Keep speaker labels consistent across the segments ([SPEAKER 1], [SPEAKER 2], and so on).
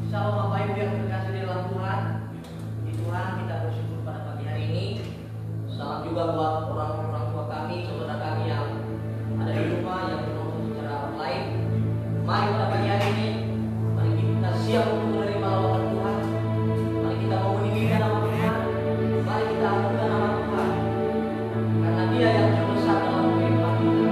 [SPEAKER 1] Shalom Bapak Ibu yang terkasih di dalam Tuhan. Di Tuhan kita bersyukur pada pagi hari ini. Salam juga buat orang-orang tua kami, saudara kami yang ada di rumah yang menonton secara online. Mari pada pagi hari ini, mari kita siap untuk menerima lawatan Tuhan. Mari kita mau meninggikan nama Tuhan. Mari kita agungkan nama Tuhan. Karena Dia yang terbesar dalam kehidupan kita.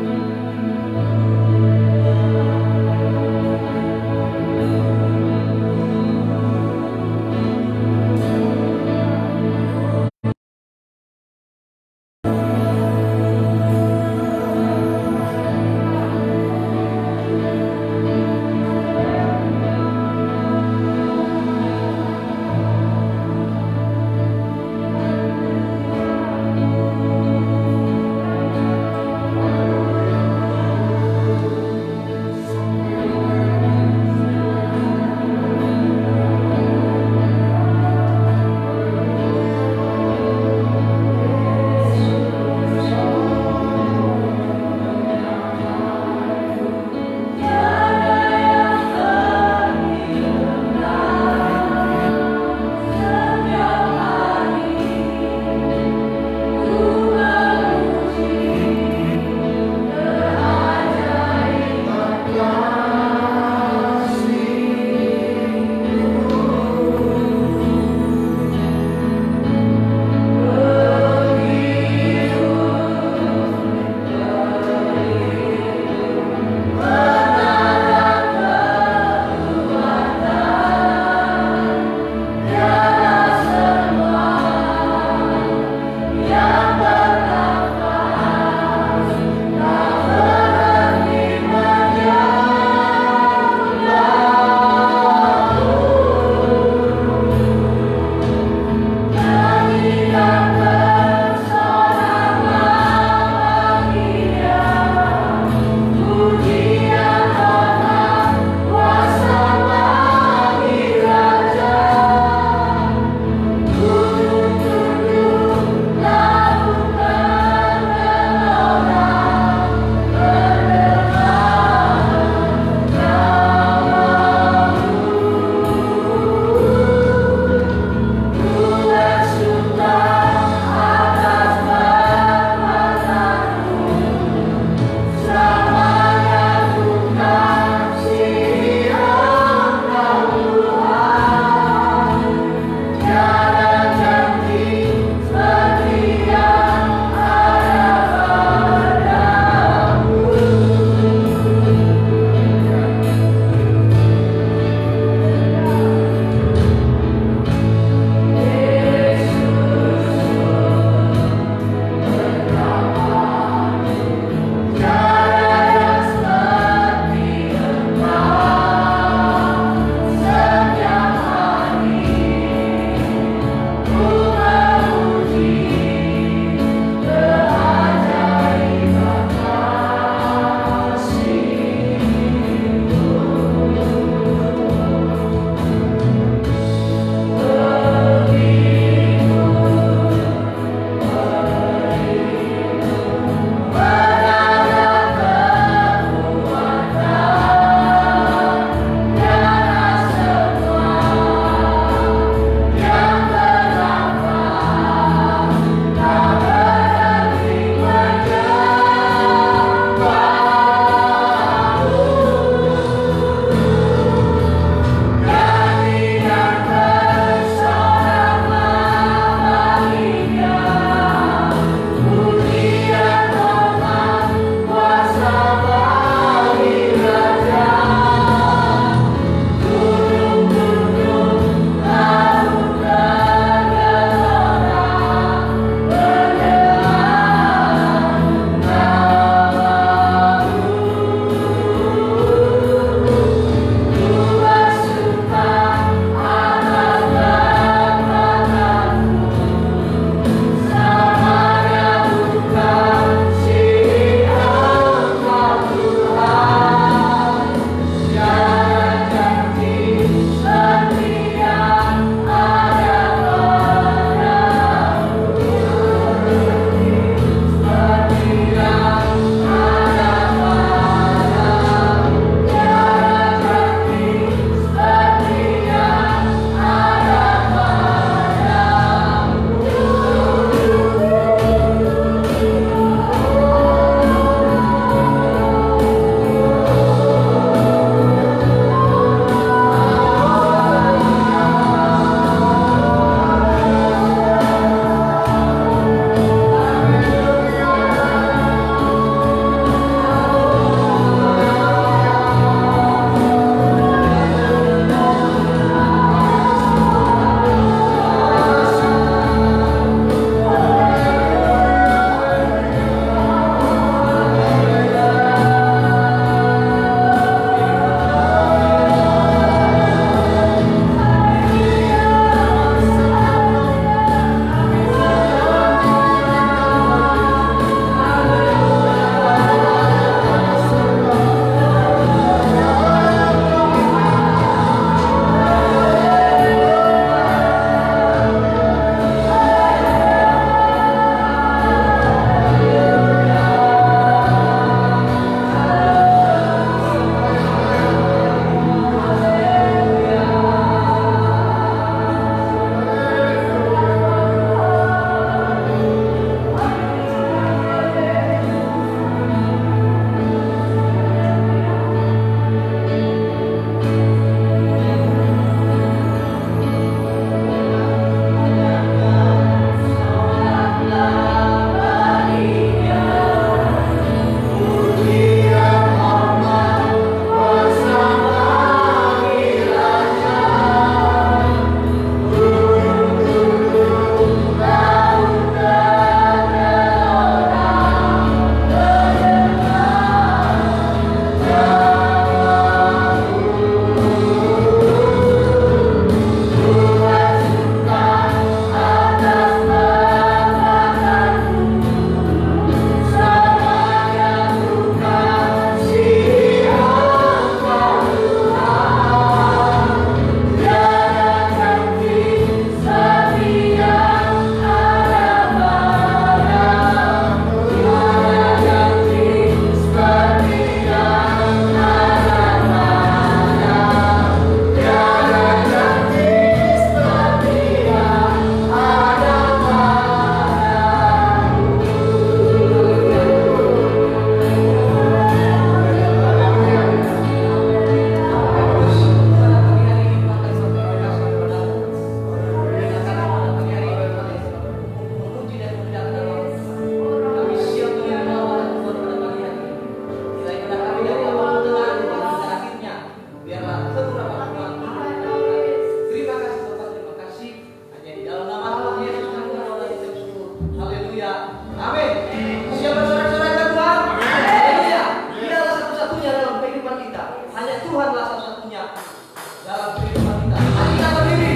[SPEAKER 1] dalam kehidupan kita. Mari kita berdiri.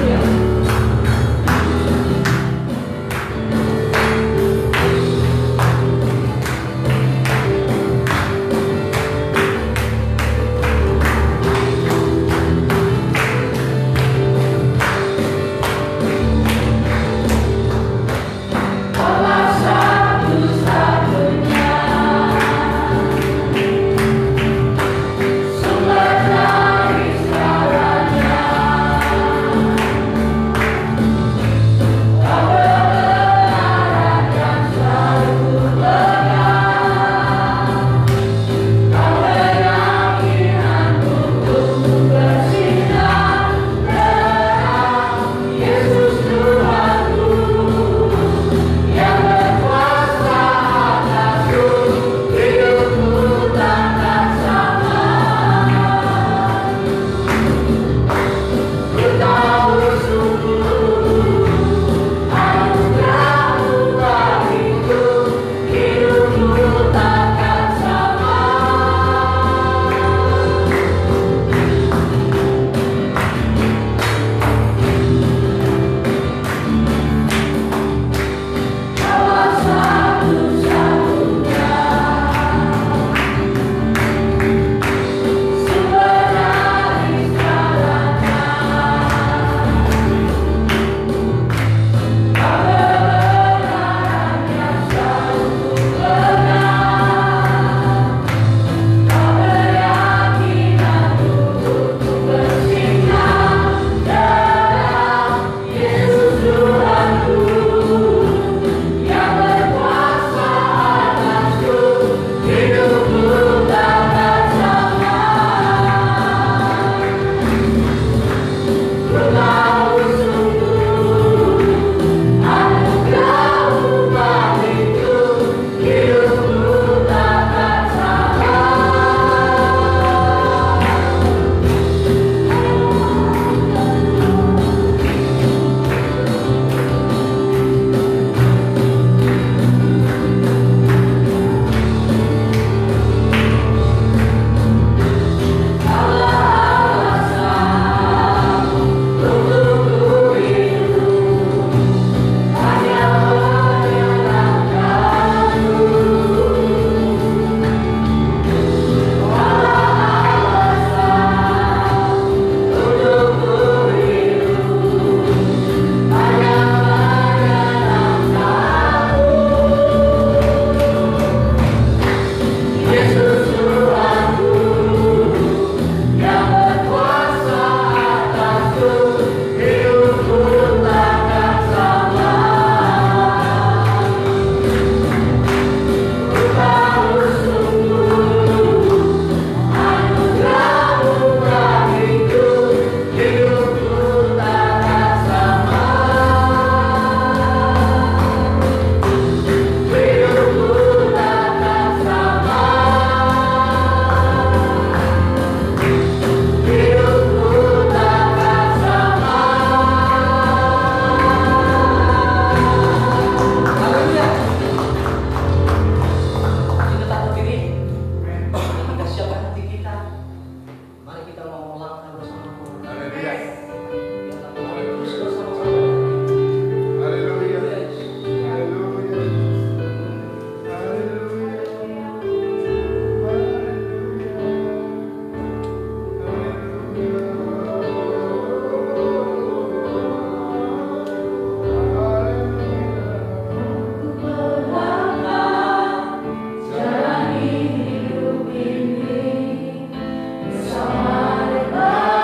[SPEAKER 1] Ya.
[SPEAKER 2] Bersama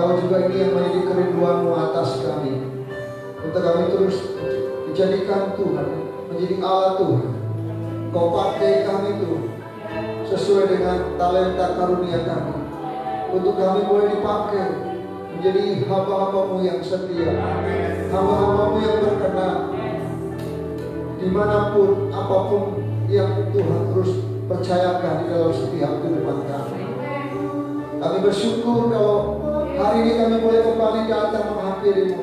[SPEAKER 2] tahu juga ini yang menjadi kerinduan-Mu atas kami. Untuk kami terus dijadikan Tuhan, menjadi Allah Tuhan. Kau pakai kami Tuhan, sesuai dengan talenta karunia kami. Untuk kami boleh dipakai menjadi hamba-hamba-Mu yang setia, hamba-hamba-Mu yang berkenan. Dimanapun, apapun yang Tuhan terus percayakan di dalam setiap kehidupan kami. Kami bersyukur kalau hari ini kami boleh kembali datang menghampiri-Mu.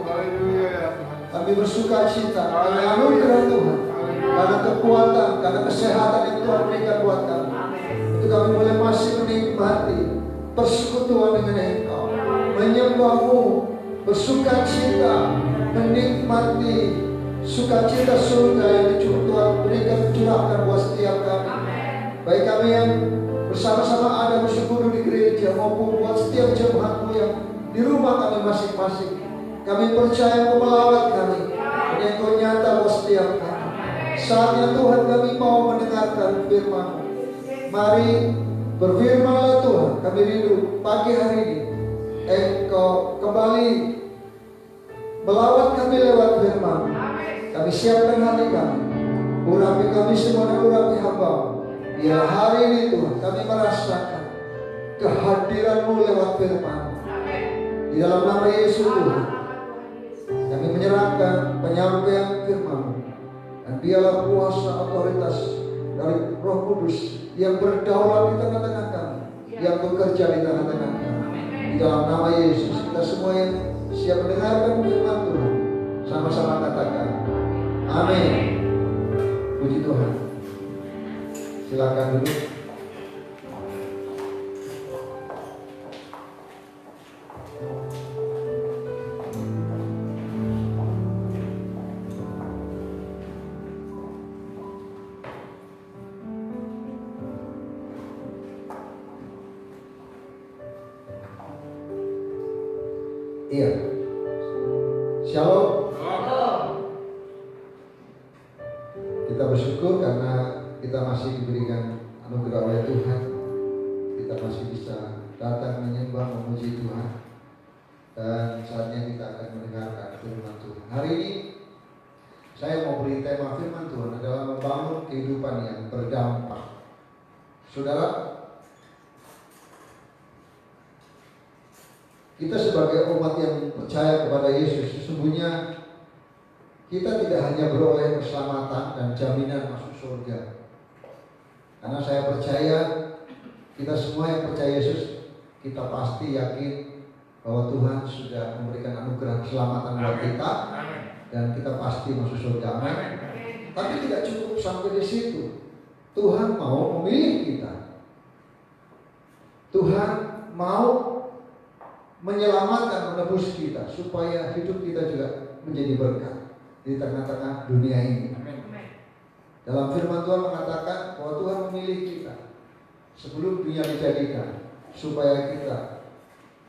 [SPEAKER 2] Kami bersuka cita karena anugerah Tuhan, karena kekuatan, karena kesehatan yang Tuhan berikan buat kami. Untuk kami boleh masih menikmati persekutuan dengan Engkau, menyembah-Mu, bersuka cita, menikmati sukacita surga yang Tuhan berikan curahkan buat setiap kami. Baik kami yang bersama-sama ada bersyukur di gereja maupun buat setiap jemaat-Mu yang di rumah kami masing-masing. Kami percaya Engkau melawat kami, dan Engkau nyata buat setiap kami. Saatnya Tuhan kami mau mendengarkan firman-Mu. Mari berfirman-Lah Tuhan, kami rindu pagi hari ini Engkau kembali melawat kami lewat firman-Mu. Kami siapkan hati kami, urapi kami semua dan urapi hamba-Mu. Biar hari ini Tuhan kami merasakan kehadiran-Mu lewat firman-Mu. Di dalam nama Yesus Tuhan, kami menyerahkan penyampaian firman-Mu. Dan biarlah kuasa otoritas dari Roh Kudus yang berdaulat di tengah-tengah kami, yang bekerja di tengah-tengah kami. Di dalam nama Yesus, kita semua yang siap mendengarkan firman Tuhan, sama-sama katakan amin. Puji Tuhan. Silakan duduk. Iya. Shalom. Kita bersyukur karena kita masih diberikan anugerah oleh Tuhan. Kita masih bisa datang menyembah, memuji Tuhan. Dan saatnya kita akan mendengarkan firman Tuhan. Hari ini saya mau beri tema firman Tuhan adalah membangun kehidupan yang berdampak. Saudara, kita sebagai umat yang percaya kepada Yesus, sesungguhnya kita tidak hanya beroleh keselamatan dan jaminan masuk surga. Karena saya percaya kita semua yang percaya Yesus, kita pasti yakin bahwa Tuhan sudah memberikan anugerah keselamatan buat kita, dan kita pasti masuk surga. Amin. Tapi tidak cukup sampai di situ. Tuhan mau memilih kita. Tuhan mau menyelamatkan, menebus kita supaya hidup kita juga menjadi berkat di tengah-tengah dunia ini. Dalam firman Tuhan mengatakan bahwa Tuhan memilih kita sebelum dunia dijadikan supaya kita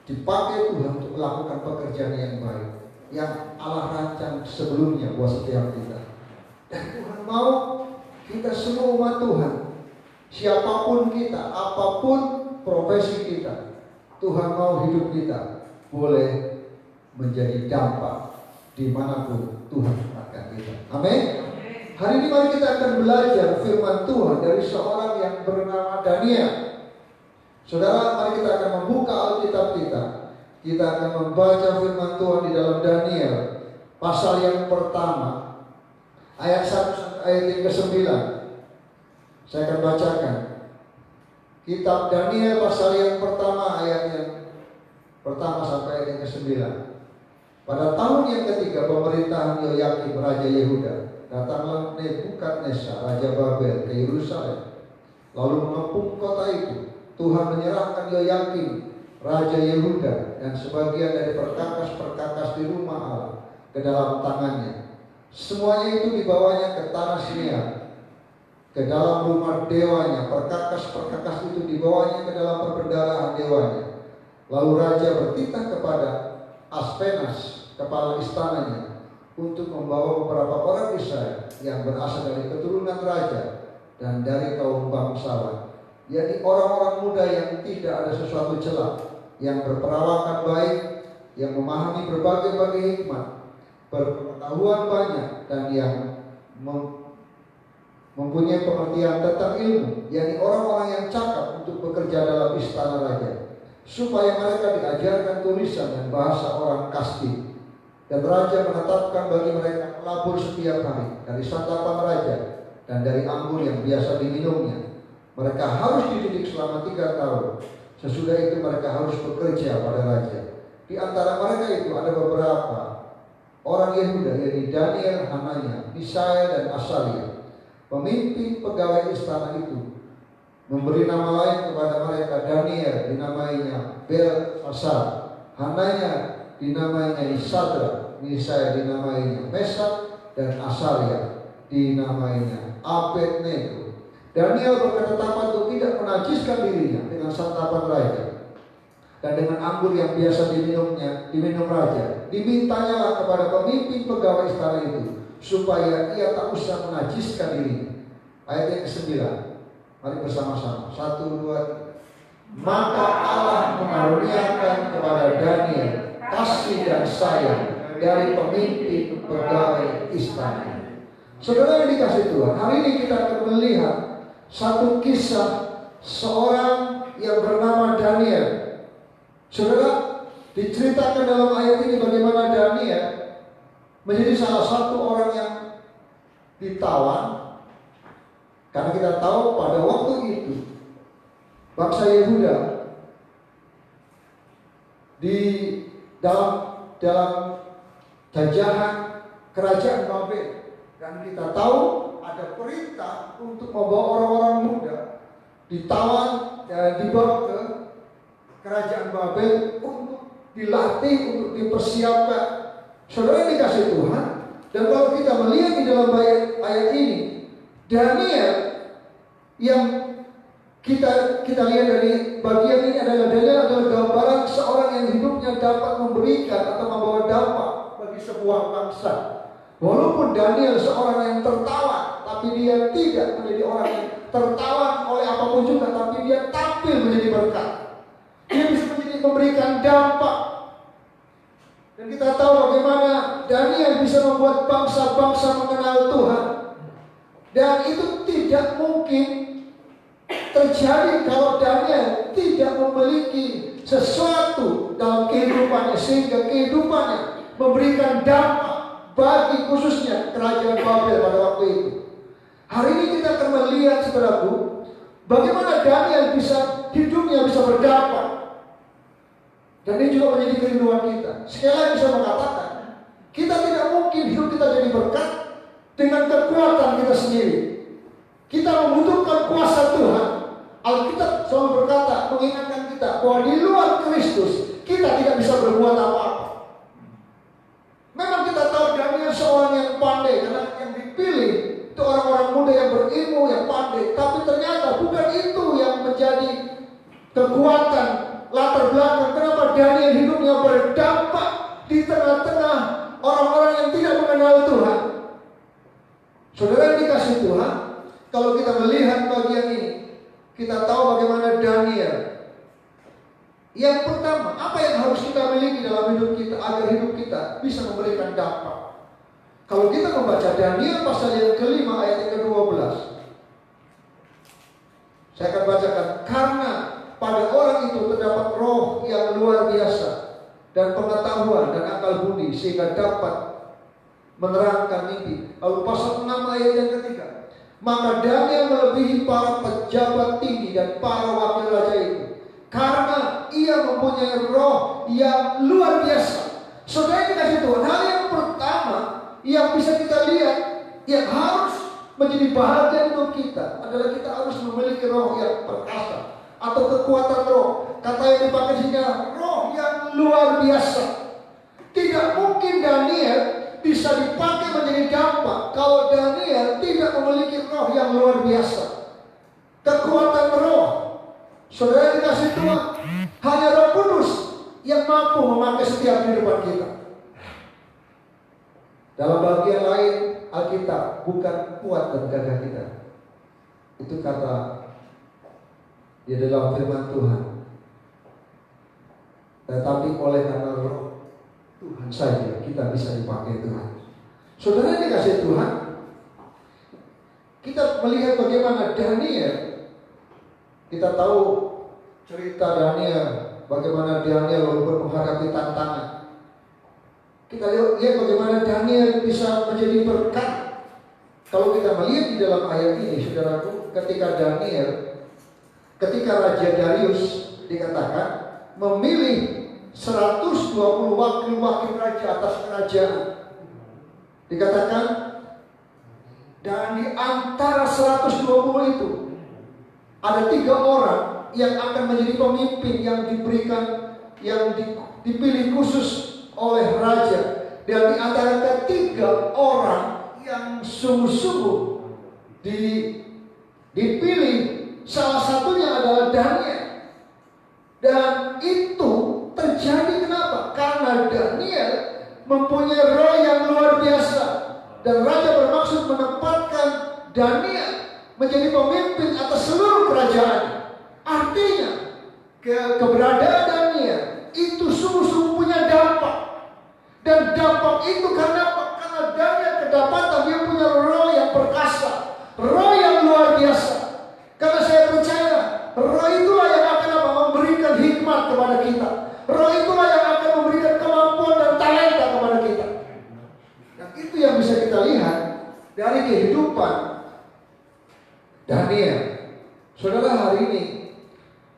[SPEAKER 2] dipakai Tuhan untuk melakukan pekerjaan yang baik yang Allah rancang sebelumnya buat setiap kita. Dan Tuhan mau kita semua umat Tuhan, siapapun kita, apapun profesi kita, Tuhan mau hidup kita boleh menjadi dampak dimanapun Tuhan tempatkan kita. Amin. Hari ini mari kita akan belajar firman Tuhan dari seorang yang bernama Daniel. Saudara, mari kita akan membuka Alkitab kita. Kita akan membaca firman Tuhan di dalam Daniel pasal yang pertama, ayat 1 sampai ayat yang ke-9. Saya akan bacakan. Kitab Daniel pasal yang pertama ayat yang pertama sampai ayat yang ke-9. Pada tahun yang ketiga pemerintahan Yoyakim Raja Yehuda, datanglah Nebukadnezar Raja Babel ke Yerusalem, lalu mengepung kota itu. Tuhan menyerahkan Yoyakim Raja Yehuda dan sebagian dari perkakas-perkakas di rumah Allah ke dalam tangannya. Semuanya itu dibawanya ke tanah Sinear, ke dalam rumah dewanya. Perkakas-perkakas itu dibawanya ke dalam perbendaharaan dewanya. Lalu raja bertitah kepada Aspenas, kepala istananya, untuk membawa beberapa orang Israel yang berasal dari keturunan raja dan dari kaum bangsawan, yakni orang-orang muda yang tidak ada sesuatu celah, yang berperawakan baik yang memahami berbagai-bagai hikmat, berpengetahuan banyak, dan yang mempunyai pengertian tentang ilmu, yakni orang-orang yang cakap untuk bekerja dalam istana raja, supaya mereka diajarkan tulisan dan bahasa orang Kasdi. Dan raja menetapkan bagi mereka pelabur setiap hari dari santapan raja dan dari anggur yang biasa diminumnya. Mereka harus dididik selama 3 tahun. Sesudah itu mereka harus bekerja pada raja. Di antara mereka itu ada beberapa orang Yehuda, yaitu Daniel, Hananya, Misael, dan Asalia. Pemimpin pegawai istana itu memberi nama lain kepada mereka. Daniel dinamainya Belteshazzar, Hananya dinamainya Sadrak, Misael dinamainya Mesak, dan Asalia dinamainya Abednego. Daniel berketetapan untuk tidak menajiskan dirinya dengan santapan raja dan dengan anggur yang biasa diminum raja. Dimintanya kepada pemimpin pegawai istana itu supaya ia tak usah menajiskan dirinya. Ayat yang ke-9, mari bersama-sama. 1, 2, 3. Maka Allah mengaruniakan kepada Daniel kasih dan sayang dari pemimpin pegawai istana. Saudara yang dikasih Tuhan, hari ini kita akan melihat satu kisah seorang yang bernama Daniel. Saudara, diceritakan dalam ayat ini bagaimana Daniel menjadi salah satu orang yang ditawan. Karena kita tahu pada waktu itu bangsa Yehuda di dalam jajahan kerajaan Babel, dan kita tahu ada perintah untuk membawa orang-orang muda ditawan dan dibawa ke kerajaan Babel untuk dilatih, untuk dipersiapkan. Saudara dikasih Tuhan, dan kalau kita melihat di dalam ayat ini, Daniel yang kita lihat dari bagian ini adalah Daniel adalah gambaran seorang yang hidupnya dapat memberikan atau membawa dampak bagi sebuah bangsa. Walaupun Daniel seorang yang tertawan, tapi dia tidak menjadi orang yang tertawan oleh apapun juga, tapi dia tampil menjadi berkat. Dia bisa memberikan dampak. Dan kita tahu bagaimana Daniel bisa membuat bangsa-bangsa mengenal Tuhan. Dan itu tidak mungkin terjadi kalau Daniel tidak memiliki sesuatu dalam kehidupannya, sehingga kehidupannya memberikan dampak bagi khususnya kerajaan Babel pada waktu itu. Hari ini kita akan melihat, saudaraku, bagaimana Daniel hidupnya bisa berdampak. Dan ini juga menjadi kerinduan kita. Sekali lagi saya mengatakan, kita tidak mungkin hidup kita jadi berkat dengan kekuatan kita sendiri. Kita membutuhkan kuasa Tuhan. Alkitab selalu berkata, mengingatkan kita bahwa di luar Kristus kita tidak bisa berbuat apa-apa. Memang kita tahu Daniel seorang yang pandai, karena yang dipilih itu orang-orang muda yang berilmu, yang pandai. Tapi ternyata bukan itu yang menjadi kekuatan latar belakang kenapa Daniel hidupnya berdampak di tengah-tengah orang-orang yang tidak mengenal Tuhan. Saudara yang dikasih Tuhan, kalau kita melihat bagian ini, kita tahu bagaimana Daniel. Yang pertama, apa yang harus kita miliki dalam hidup kita agar hidup kita bisa memberikan dampak? Kalau kita membaca Daniel pasal yang kelima ayat yang ke-12, saya akan bacakan. Karena pada orang itu terdapat roh yang luar biasa dan pengetahuan dan akal budi sehingga dapat menerangkan mimpi. Lalu pasal 6 ayat yang ketiga, maka Daniel melebihi para pejabat tinggi dan para wakil raja itu, karena ia mempunyai roh yang luar biasa. Saudara dikasih Tuhan, hal yang pertama yang bisa kita lihat, yang harus menjadi bahagian untuk kita adalah kita harus memiliki roh yang perkasa atau kekuatan roh. Kata yang dipakai sini roh yang luar biasa. Tidak mungkin Daniel bisa dipakai menjadi dampak kalau Daniel tidak memiliki roh yang luar biasa. Kekuatan roh, saudara dikasih Tuhan, hanya Roh Kudus yang mampu memakai setiap kehidupan kita. Dalam bagian lain Alkitab, bukan kuat dan gagah kita. Itu kata di dalam firman Tuhan. Tetapi oleh karena roh Tuhan saja kita bisa dipakai Tuhan. Saudara dikasih Tuhan, kita melihat bagaimana Daniel. Kita tahu cerita Daniel, bagaimana Daniel walaupun menghadapi tantangan. Kita lihat bagaimana Daniel bisa menjadi berkat. Kalau kita melihat di dalam ayat ini, saudaraku, ketika Raja Darius dikatakan memilih 120 wakil-wakil raja atas kerajaan. Dikatakan, dan di antara 120 itu ada 3 orang yang akan menjadi pemimpin yang diberikan, yang dipilih khusus oleh raja. Dan di antara ketiga orang yang sungguh-sungguh dipilih, salah satunya adalah Daniel. Dan itu terjadi kenapa? Karena Daniel mempunyai roh yang luar biasa. Dan raja bermaksud menempatkan Daniel menjadi pemimpin atas seluruh kerajaan. Artinya keberadaan Daniel itu sungguh-sungguh punya dampak. Dan dampak itu karena Daniel kedapatan dia punya roh yang perkasa, roh yang luar biasa. Karena saya percaya roh itulah yang akan memberikan hikmat kepada kita. Roh itulah yang akan memberikan kemampuan dan talenta kepada kita. Dan itu yang bisa kita lihat dari kehidupan Daniel. Saudara, hari ini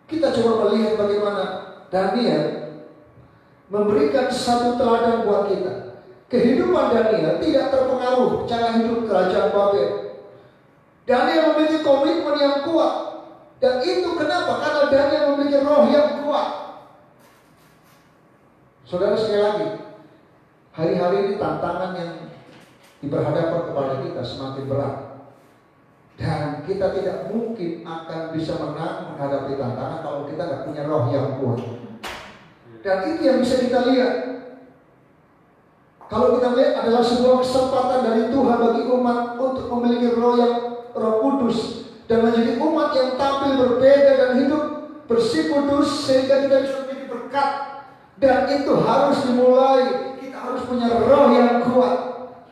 [SPEAKER 2] kita coba melihat bagaimana Daniel memberikan satu teladan buat kita. Kehidupan Daniel tidak terpengaruh cara hidup kerajaan Babel. Daniel memiliki komitmen yang kuat. Dan itu kenapa? Karena Daniel memiliki roh yang kuat. Saudara, sekali lagi, hari-hari ini tantangan yang diberhadapkan kepada kita semakin berat. Dan kita tidak mungkin akan bisa menang menghadapi tantangan kalau kita tidak punya roh yang kuat. Dan itu yang bisa kita lihat. Kalau kita lihat adalah sebuah kesempatan dari Tuhan bagi umat untuk memiliki roh kudus dan menjadi umat yang tampil berbeda dan hidup bersih kudus sehingga kita bisa menjadi berkat. Dan itu harus dimulai. Kita harus punya roh yang kuat.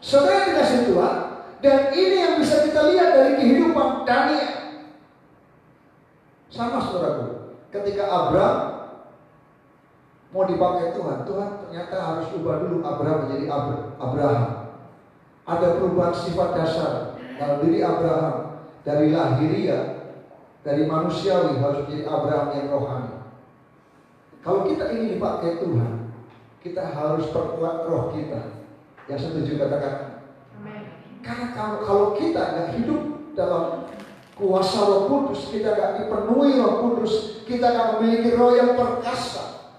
[SPEAKER 2] Saudara dikasih Tuhan. Dan ini yang bisa kita lihat dari kehidupan Daniel. Sama saudaraku, ketika Abraham mau dipakai Tuhan, Tuhan ternyata harus ubah dulu Abraham menjadi Abraham. Ada perubahan sifat dasar dalam diri Abraham. Dari lahiriah, dari manusiawi harus menjadi Abraham yang rohani. Kalau kita ingin dipakai Tuhan, kita harus perkuat roh kita. Yang setuju katakan karena kalau kita nggak hidup dalam kuasa Roh Kudus, kita nggak dipenuhi Roh Kudus, kita nggak memiliki roh yang perkasa,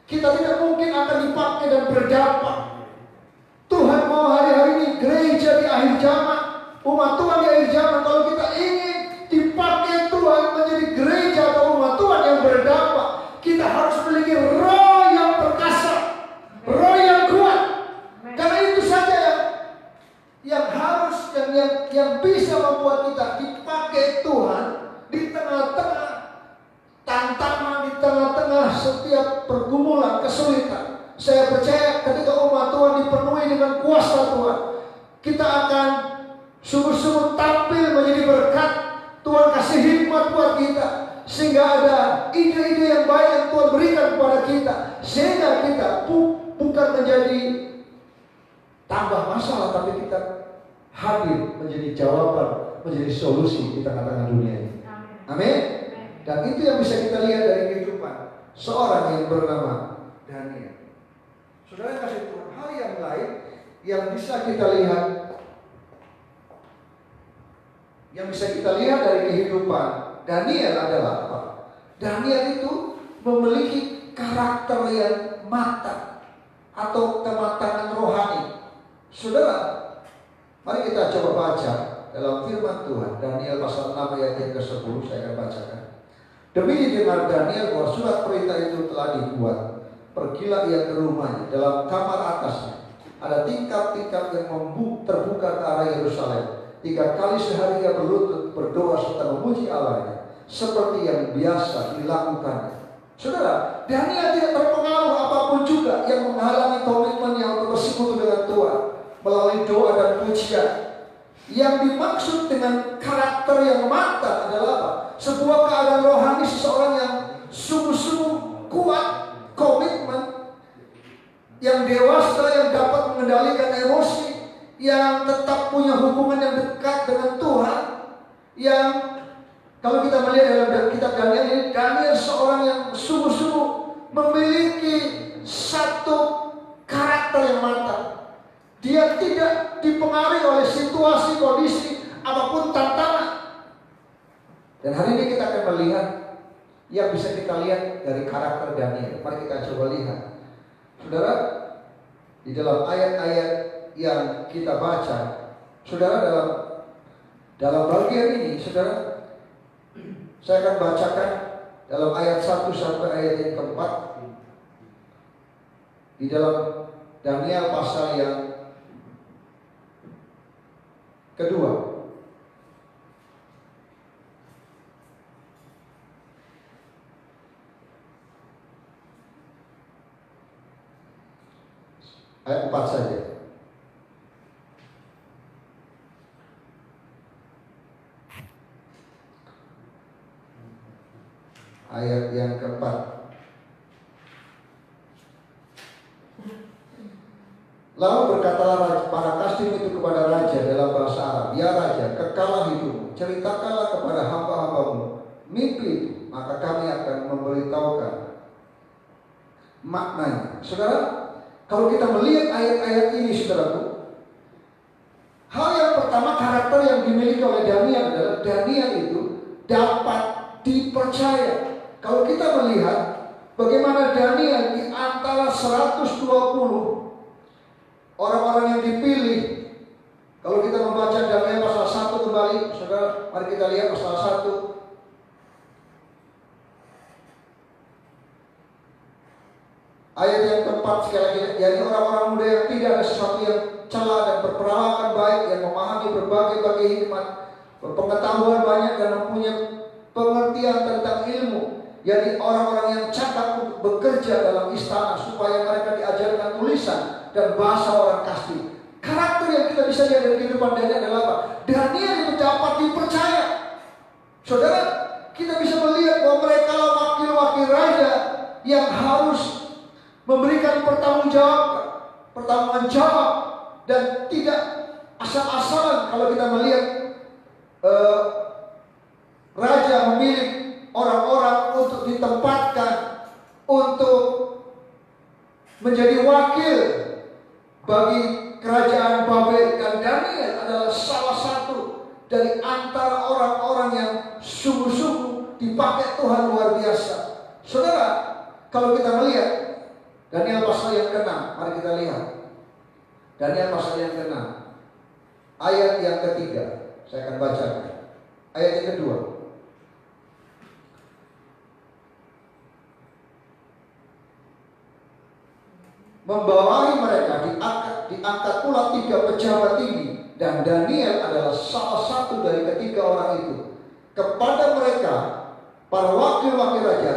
[SPEAKER 2] kita tidak mungkin akan dipakai dan berdampak. Tuhan mau hari-hari ini gereja di akhir zaman, umat Tuhan di akhir zaman, kalau kita ingin dipakai Tuhan menjadi gereja atau umat Tuhan yang berdampak, kita harus memiliki roh yang perkasa, roh yang kuat. Karena itu saja yang harus, yang bisa membuat kita dipakai Tuhan di tengah-tengah tantangan, di tengah-tengah setiap pergumulan, kesulitan. Saya percaya ketika umat Tuhan dipenuhi dengan kuasa Tuhan, kita akan sungguh-sungguh tampil menjadi berkat. Tuhan kasih hikmat buat kita, sehingga ada ide-ide yang baik yang Tuhan berikan kepada kita, sehingga kita bukan menjadi tambah masalah, tapi kita hadir menjadi jawaban, menjadi solusi di tengah-tengah dunia ini. Amin. Dan itu yang bisa kita lihat dari kehidupan seorang yang bernama Daniel. Saudara kasih Tuhan, hal yang lain yang bisa kita lihat, yang bisa kita lihat dari kehidupan Daniel adalah apa? Daniel itu memiliki karakter yang matang atau kematangan rohani. Saudara, mari kita coba baca dalam firman Tuhan, Daniel pasal 6 ayat yang ke-10, saya akan bacakan. Demi didengar Daniel bahwa surat perintah itu telah dibuat, pergilah ia ke rumahnya. Dalam kamar atasnya ada tingkap-tingkap yang terbuka ke arah Yerusalem. 3 kali sehari ia berlutut berdoa serta memuji Allahnya, seperti yang biasa dilakukannya. Saudara, Daniel tidak terpengaruh apapun juga yang menghalangi melalui doa dan pujian. Yang dimaksud dengan karakter yang matang adalah apa? Sebuah keadaan rohani seseorang yang sungguh-sungguh kuat, komitmen, yang dewasa, yang dapat mengendalikan emosi, yang tetap punya hubungan yang dekat dengan Tuhan, yang kalau kita melihat dalam kitab Daniel ini, Daniel seorang yang sungguh-sungguh memiliki satu karakter yang matang. Dia tidak dipengaruhi oleh situasi, kondisi, apapun tantangan. Dan hari ini kita akan melihat yang bisa kita lihat dari karakter Daniel. Mari kita coba lihat. Saudara, di dalam ayat-ayat yang kita baca, saudara, dalam bagian ini, saudara, saya akan bacakan dalam ayat 1 sampai ayat yang keempat di dalam Daniel pasal yang kedua. Ayat 4 saja. Ayat yang keempat. Lalu berkatalah para kasdim itu kepada raja dalam bahasa Arab, "Ya raja, kekalah hidupmu, ceritakanlah kepada hamba-hambamu mimpi itu, maka kami akan memberitahukan maknanya." Saudara, kalau kita melihat ayat-ayat ini, saudaraku, hal yang pertama, karakter yang dimiliki oleh Daniel adalah Daniel itu dapat dipercaya. Kalau kita melihat bagaimana Daniel di antara 120 orang-orang yang dipilih, kalau kita membaca Daniel pasal 1 kembali, saudara, mari kita lihat pasal 1. Ayat yang keempat sekali lagi, yakni orang-orang muda yang tidak ada sesuatu yang celah dan berperawakan baik, yang memahami berbagai hikmat, berpengetahuan banyak dan mempunyai pengertian tentang ilmu, yakni orang-orang yang cakap untuk bekerja dalam istana supaya mereka diajarkan tulisan dan bahasa orang Kasdim. Karakter yang kita bisa lihat dari kehidupan Daniel adalah apa? Daniel itu dapat dipercaya. Saudara, kita bisa melihat bahwa mereka adalah wakil-wakil raja yang harus memberikan pertanggung jawab dan tidak asal-asalan. Kalau kita melihat raja memilih orang-orang untuk ditempatkan untuk menjadi wakil bagi kerajaan Babel, dan Daniel adalah salah satu dari antara orang-orang yang sungguh-sungguh dipakai Tuhan luar biasa. Saudara, kalau kita melihat Daniel pasal yang ke-6, mari kita lihat Daniel pasal yang ke-6 ayat yang ketiga. Saya akan bacakan ayat yang kedua. Membawahi mereka diangkat pula 3 pejabat tinggi, dan Daniel adalah salah satu dari ketiga orang itu. Kepada mereka, para wakil-wakil raja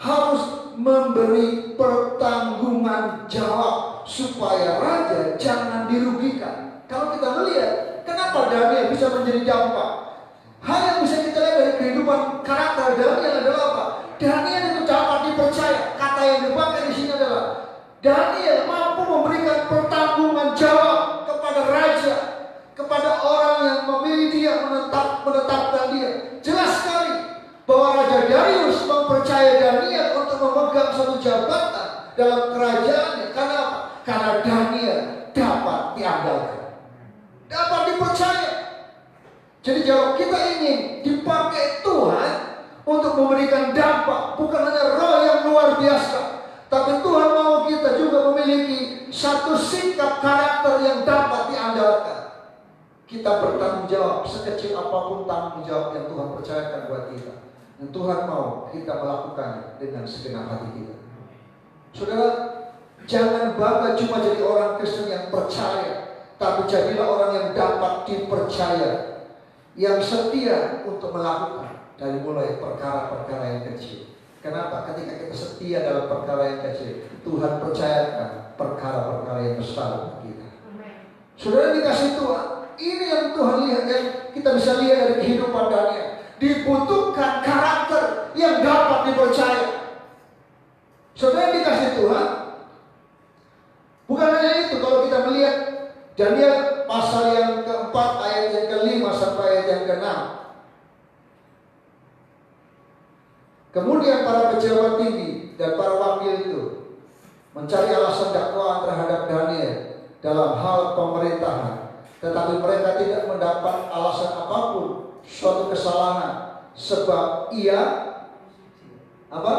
[SPEAKER 2] harus memberi pertanggungan jawab supaya raja jangan dirugikan. Kalau kita melihat, kenapa Daniel bisa menjadi dampak? Hal yang bisa kita lihat dari kehidupan karakter Daniel adalah apa? Daniel itu dapat dipercaya. Kata yang dipakai di sini adalah Daniel mampu memberikan pertanggungan jawab kepada raja, kepada orang yang memilih dia, menetapkan dia. Jelas sekali bahwa Raja Darius mempercaya Daniel untuk memegang satu jabatan dalam kerajaannya. Karena apa? Karena Daniel dapat diandalkan, dapat dipercaya. Jadi kalau kita ingin dipakai Tuhan untuk memberikan dampak, bukan hanya roh yang luar biasa, tapi Tuhan mau kita juga memiliki satu sikap karakter yang dapat diandalkan. Kita bertanggung jawab sekecil apapun tanggung jawab yang Tuhan percayakan buat kita. Dan Tuhan mau kita melakukannya dengan segenap hati kita. Saudara, jangan bangga cuma jadi orang Kristen yang percaya, tapi jadilah orang yang dapat dipercaya, yang setia untuk melakukan dari mulai perkara-perkara yang kecil. Kenapa? Ketika kita setia dalam perkara yang kecil, Tuhan percayakan perkara-perkara yang besar untuk kita. Saudara dikasih Tuhan, ini yang Tuhan lihat, yang kita bisa lihat dari kehidupan Daniel. Dibutuhkan karakter yang dapat dipercaya. Saudara dikasih Tuhan, bukan hanya itu. Kalau kita melihat Daniel pasal yang keempat ayat yang kelima sampai ayat yang keenam. Kemudian para pejabat tinggi dan para wakil itu mencari alasan dakwaan terhadap Daniel dalam hal pemerintahan, tetapi mereka tidak mendapat alasan apapun suatu kesalahan, sebab ia apa?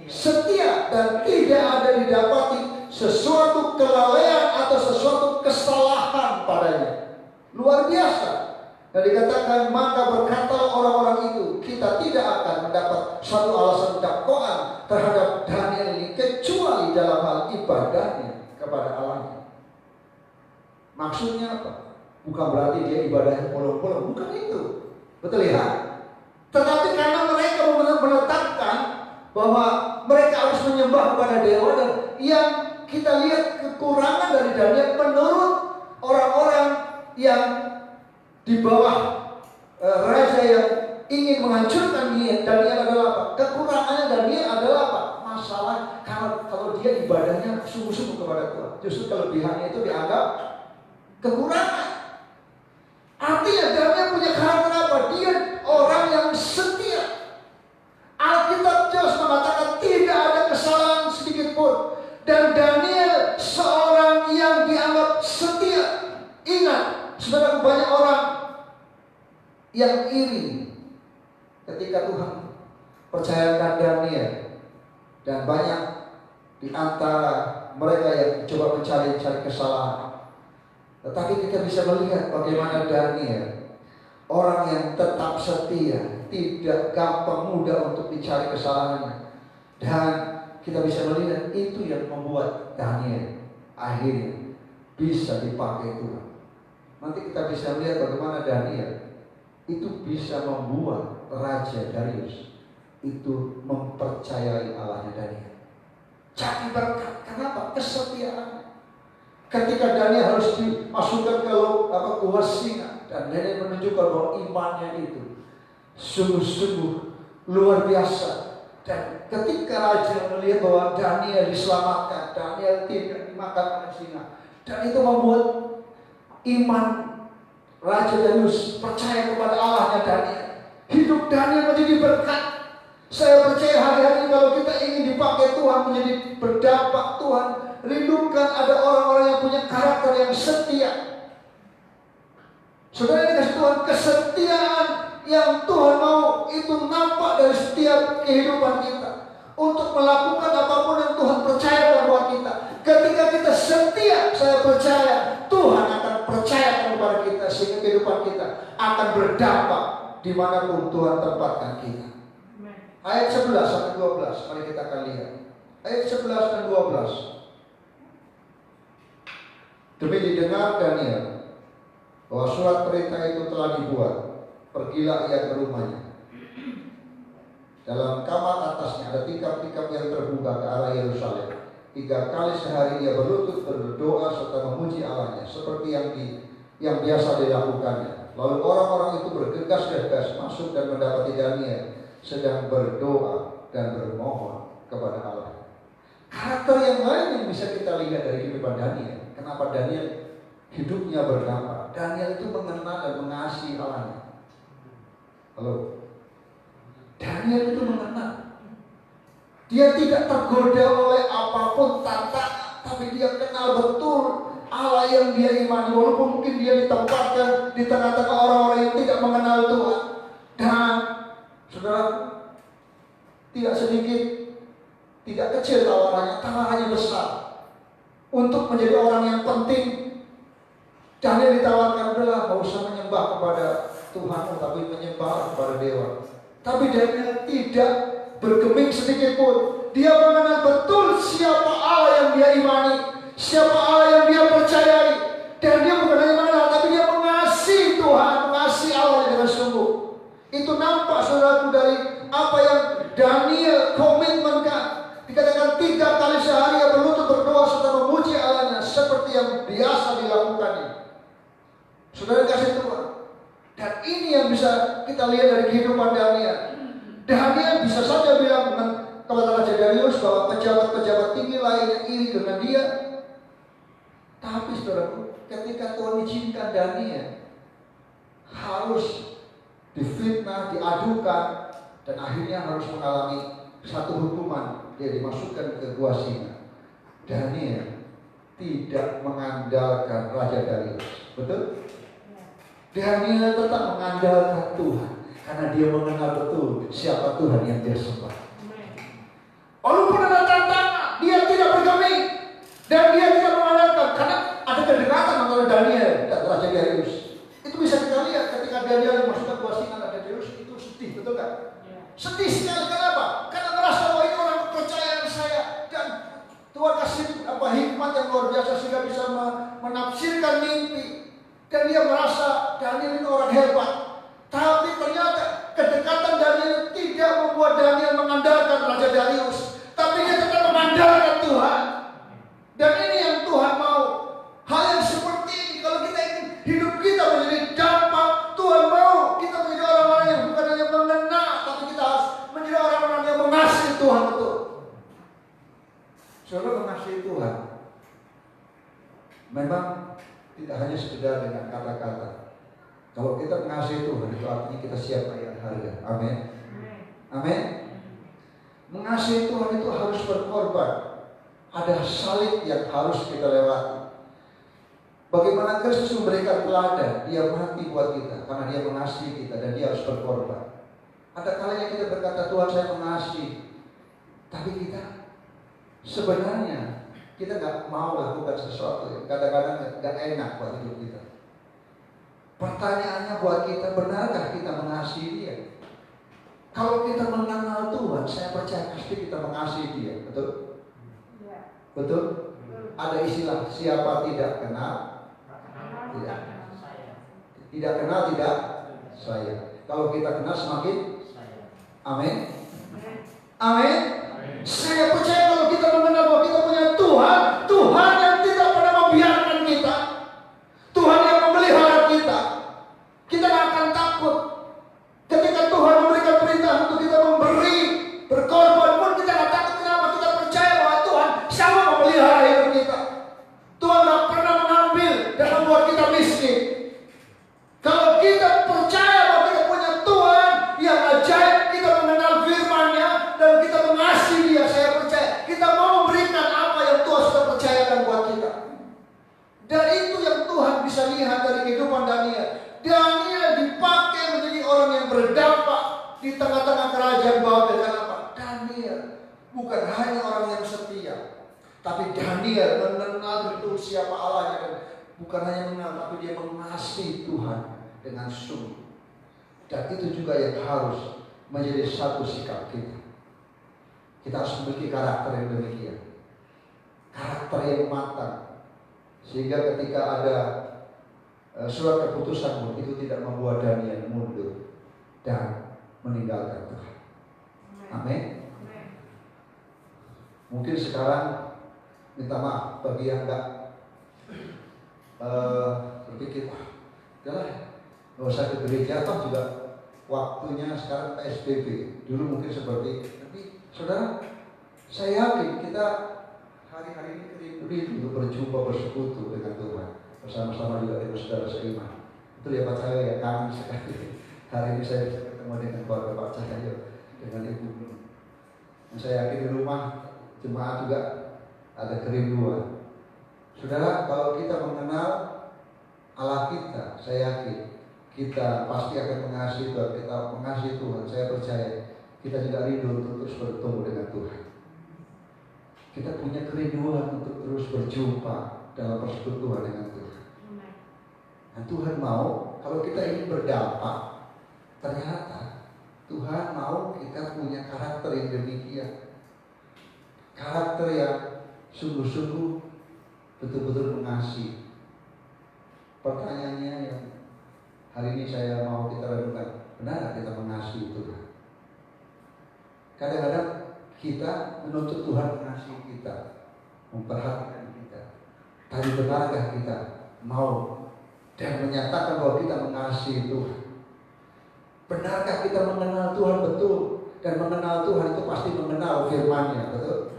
[SPEAKER 2] Setia, dan tidak ada didapati sesuatu kelalaian atau sesuatu kesalahan padanya. Luar biasa. Dan dikatakan, maka berkatalah orang-orang itu, kita tidak akan mendapat suatu alasan dakwaan terhadap Daniel ini kecuali dalam hal ibadahnya kepada Allahnya. Maksudnya apa? Bukan berarti dia ibadahnya bolong-bolong, bukan itu. Betul ya? Tetapi karena mereka menetapkan bahwa mereka harus menyembah kepada dewa, dan yang kita lihat kekurangan dari Daniel menurut orang-orang yang di bawah raja yang ingin menghancurkan Daniel adalah apa? Kekurangannya Daniel adalah apa? Masalah kalau dia ibadahnya sungguh-sungguh kepada Tuhan. Justru kelebihannya itu dianggap kekurangan. Artinya Daniel punya karakter apa? Dia orang yang setia. Alkitab jelas mengatakan tidak ada kesalahan sedikit pun. Dan Daniel seorang yang dianggap setia. Ingat, saudara, banyak orang yang iri ketika Tuhan percayakan Daniel, dan banyak di antara mereka yang coba mencari kesalahan. Tetapi kita bisa melihat bagaimana Daniel, orang yang tetap setia, tidak gampang mudah untuk dicari kesalahannya, dan kita bisa melihat itu yang membuat Daniel akhirnya bisa dipakai Tuhan. Nanti kita bisa melihat bagaimana Daniel itu bisa membuat Raja Darius itu mempercayai Allahnya Daniel. Jadi berkat. Kenapa? Kesetiaan. Ketika Daniel harus dimasukkan ke gua singa, dan Daniel menunjukkan bahwa imannya itu sungguh-sungguh luar biasa. Dan ketika raja melihat bahwa Daniel diselamatkan, Daniel tidak dimakan oleh singa, dan itu membuat iman Raja Darius percaya kepada Allahnya Daniel. Hidup Daniel menjadi berkat. Saya percaya hari-hari kalau kita ingin dipakai Tuhan menjadi berdampak, Tuhan rindukan ada orang-orang yang punya karakter yang setia. Saudara, dikasih Tuhan, kesetiaan yang Tuhan mau itu nampak dari setiap kehidupan kita. Untuk melakukan apapun yang Tuhan percayakan buat kita. Ketika kita setia, saya percaya Tuhan akan percayakan kepada kita, sehingga kehidupan kita akan berdampak dimanapun Tuhan tempatkan kita. Ayat 11 sampai 12, mari kita akan lihat. Ayat 11 dan 12. Demi didengar Daniel bahwa surat perintah itu telah dibuat, pergilah ia ke rumahnya. Dalam kamar atasnya ada tikap-tikap yang terbuka ke arah Yerusalem. 3 kali sehari dia berlutut berdoa serta memuji Allahnya, seperti yang biasa dilakukannya. Lalu orang-orang itu bergegas-gegas masuk dan mendapati Daniel sedang berdoa dan bermohon kepada Allah. Karakter yang lain yang bisa kita lihat dari kehidupan Daniel. Kenapa Daniel hidupnya berdampak? Daniel itu mengenal dan mengasihi Allahnya. Halo. Daniel itu mengenal. Dia tidak tergoda oleh apapun tantangan, tapi dia kenal betul Allah yang dia imani. Walaupun mungkin dia ditempatkan di tengah-tengah orang-orang yang tidak mengenal Tuhan. Dan saudara, tidak sedikit, tidak kecil tawarannya besar. Untuk menjadi orang yang penting, Daniel ditawarkan, adalah gak usah menyembah kepada Tuhan, tapi menyembah kepada dewa. Tapi Daniel tidak bergeming sedikit pun. Dia mengenal betul siapa Allah yang dia imani, siapa Allah yang dia percayai. Dan dia bukan hanya mengenal, tapi dia mengasihi Tuhan, mengasihi Allah dengan sungguh. Itu nampak, saudaraku, dari apa yang Daniel komitmenkan. Dikatakan 3 kali sehari ia berlutut berdoa serta memuji Allahnya, seperti yang biasa dilakukannya. Saudara kasih Tuhan. Dan ini yang bisa kita lihat dari kehidupan Daniel. Daniel bisa saja bilang kepada Raja Darius bahwa pejabat-pejabat tinggi lainnya iri dengan dia. Tapi saudaraku, ketika Tuhan izinkan Daniel harus difitnah, diadukan, dan akhirnya harus mengalami satu hukuman, dia dimasukkan ke gua singa. Daniel tidak mengandalkan Raja Darius, betul? Daniel tetap mengandalkan Tuhan karena dia mengenal betul siapa Tuhan yang dia sembah. Walaupun ada tantangan, dia tidak bergeming dan dia tidak mengandalkan karena ada kedekatan antara Daniel dan Raja Darius. Itu bisa kita lihat ketika Daniel dimasukkan gua singa, Raja Darius itu sedih, betul kan? Sedih sekali, kenapa? Karena merasa bahwa ini orang kepercayaan saya dan Tuhan kasih hikmat yang luar biasa sehingga bisa menafsirkan mimpi. Dan dia merasa Daniel itu orang hebat. Tapi ternyata kedekatan Daniel tidak membuat Daniel mengandalkan Raja Darius, tapi dia tetap mengandalkan Tuhan. Dan ini yang Tuhan mau. Hal yang seperti ini, kalau kita ingin hidup kita menjadi dampak, Tuhan mau kita menjadi orang-orang yang bukan hanya mengenal, tapi kita harus menjadi orang-orang yang mengasihi Tuhan betul. Saudara, mengasihi Tuhan memang tidak hanya sekedar dengan kata-kata. Kalau kita mengasihi Tuhan, itu artinya kita siap bayar harga. Amin. Amin. Mengasihi Tuhan itu harus berkorban. Ada salib yang harus kita lewati. Bagaimana Kristus memberikan teladan, dia mati buat kita karena dia mengasihi kita dan dia harus berkorban. Ada kalanya kita berkata, Tuhan saya mengasihi, tapi kita sebenarnya kita nggak mau lakukan sesuatu yang kadang-kadang nggak enak buat hidup kita. Pertanyaannya buat kita, benarkah kita mengasihi dia? Kalau kita mengenal Tuhan, saya percaya pasti kita mengasihi dia, betul? Ya. Betul? Ada istilah siapa tidak kenal, tidak. Tidak kenal tidak saya. Kalau kita kenal semakin amin. Amin. Saya percaya kalau kita mengenal bahwa kita punya Tuhan, Tuhan yang tidak pernah membiarkan kita, Tuhan yang memelihara kita, kita tidak akan takut. Ketika Tuhan memberikan perintah untuk kita memberi, berkorban pun kita tidak takut. Kenapa? Kita percaya bahwa Tuhan sama memelihara hidup kita. Tuhan tidak pernah mengambil dan membuat kita miskin. Kalau kita percaya bahwa kita punya Tuhan yang ajaib, kita mengenal firman-Nya dan kita mengasihi Dia, saya percaya kita mau memberikan apa yang Tuhan sudah percayakan buat kita. Dan itu yang Tuhan bisa lihat dari kehidupan Daniel. Daniel dipakai menjadi orang yang berdampak di tengah-tengah kerajaan Babel. Kenapa? Daniel bukan hanya orang yang setia, tapi Daniel mengenal betul siapa Allahnya dan bukan hanya mengenal, tapi dia mengasihi Tuhan dengan sungguh. Dan itu juga yang harus menjadi satu sikap kita. Kita harus memiliki karakter yang demikian, karakter yang matang, sehingga ketika ada surat keputusan pun itu tidak membuat Daniel mundur dan meninggalkan Tuhan. Amin. Mungkin sekarang minta maaf bagi yang enggak berpikir, udahlah nggak usah ke gereja, toh juga waktunya sekarang PSBB. Dulu mungkin seperti itu. Tapi saudara, saya yakin kita hari-hari ini rindu untuk berjumpa, bersekutu dengan Tuhan, bersama-sama juga dengan saudara seiman. Itu ya Pak Cahyo ya, kangen sekali. Hari ini saya bisa ketemu dengan keluarga Pak Cahyo, dengan Ibu. Dan saya yakin di rumah jemaat juga ada kerinduan. Saudara, kalau kita mengenal Allah kita, saya yakin kita pasti akan mengasihi Tuhan. Kita mengasihi Tuhan, saya percaya kita juga rindu untuk terus bertemu dengan Tuhan. Kita punya kerinduan untuk terus berjumpa dalam persekutuan dengan Tuhan. Dan Tuhan mau kalau kita ingin berdampak, ternyata Tuhan mau kita punya karakter yang demikian. Karakter yang sungguh-sungguh betul-betul mengasihi. Pertanyaannya yang hari ini saya mau kita renungkan, benar kita mengasihi Tuhan? Kadang-kadang kita menuntut Tuhan mengasihi kita, memperhatikan kita. Tapi benarkah kita mau dan menyatakan bahwa kita mengasihi Tuhan. Benarkah kita mengenal Tuhan betul? Dan mengenal Tuhan itu pasti mengenal firman-Nya, betul?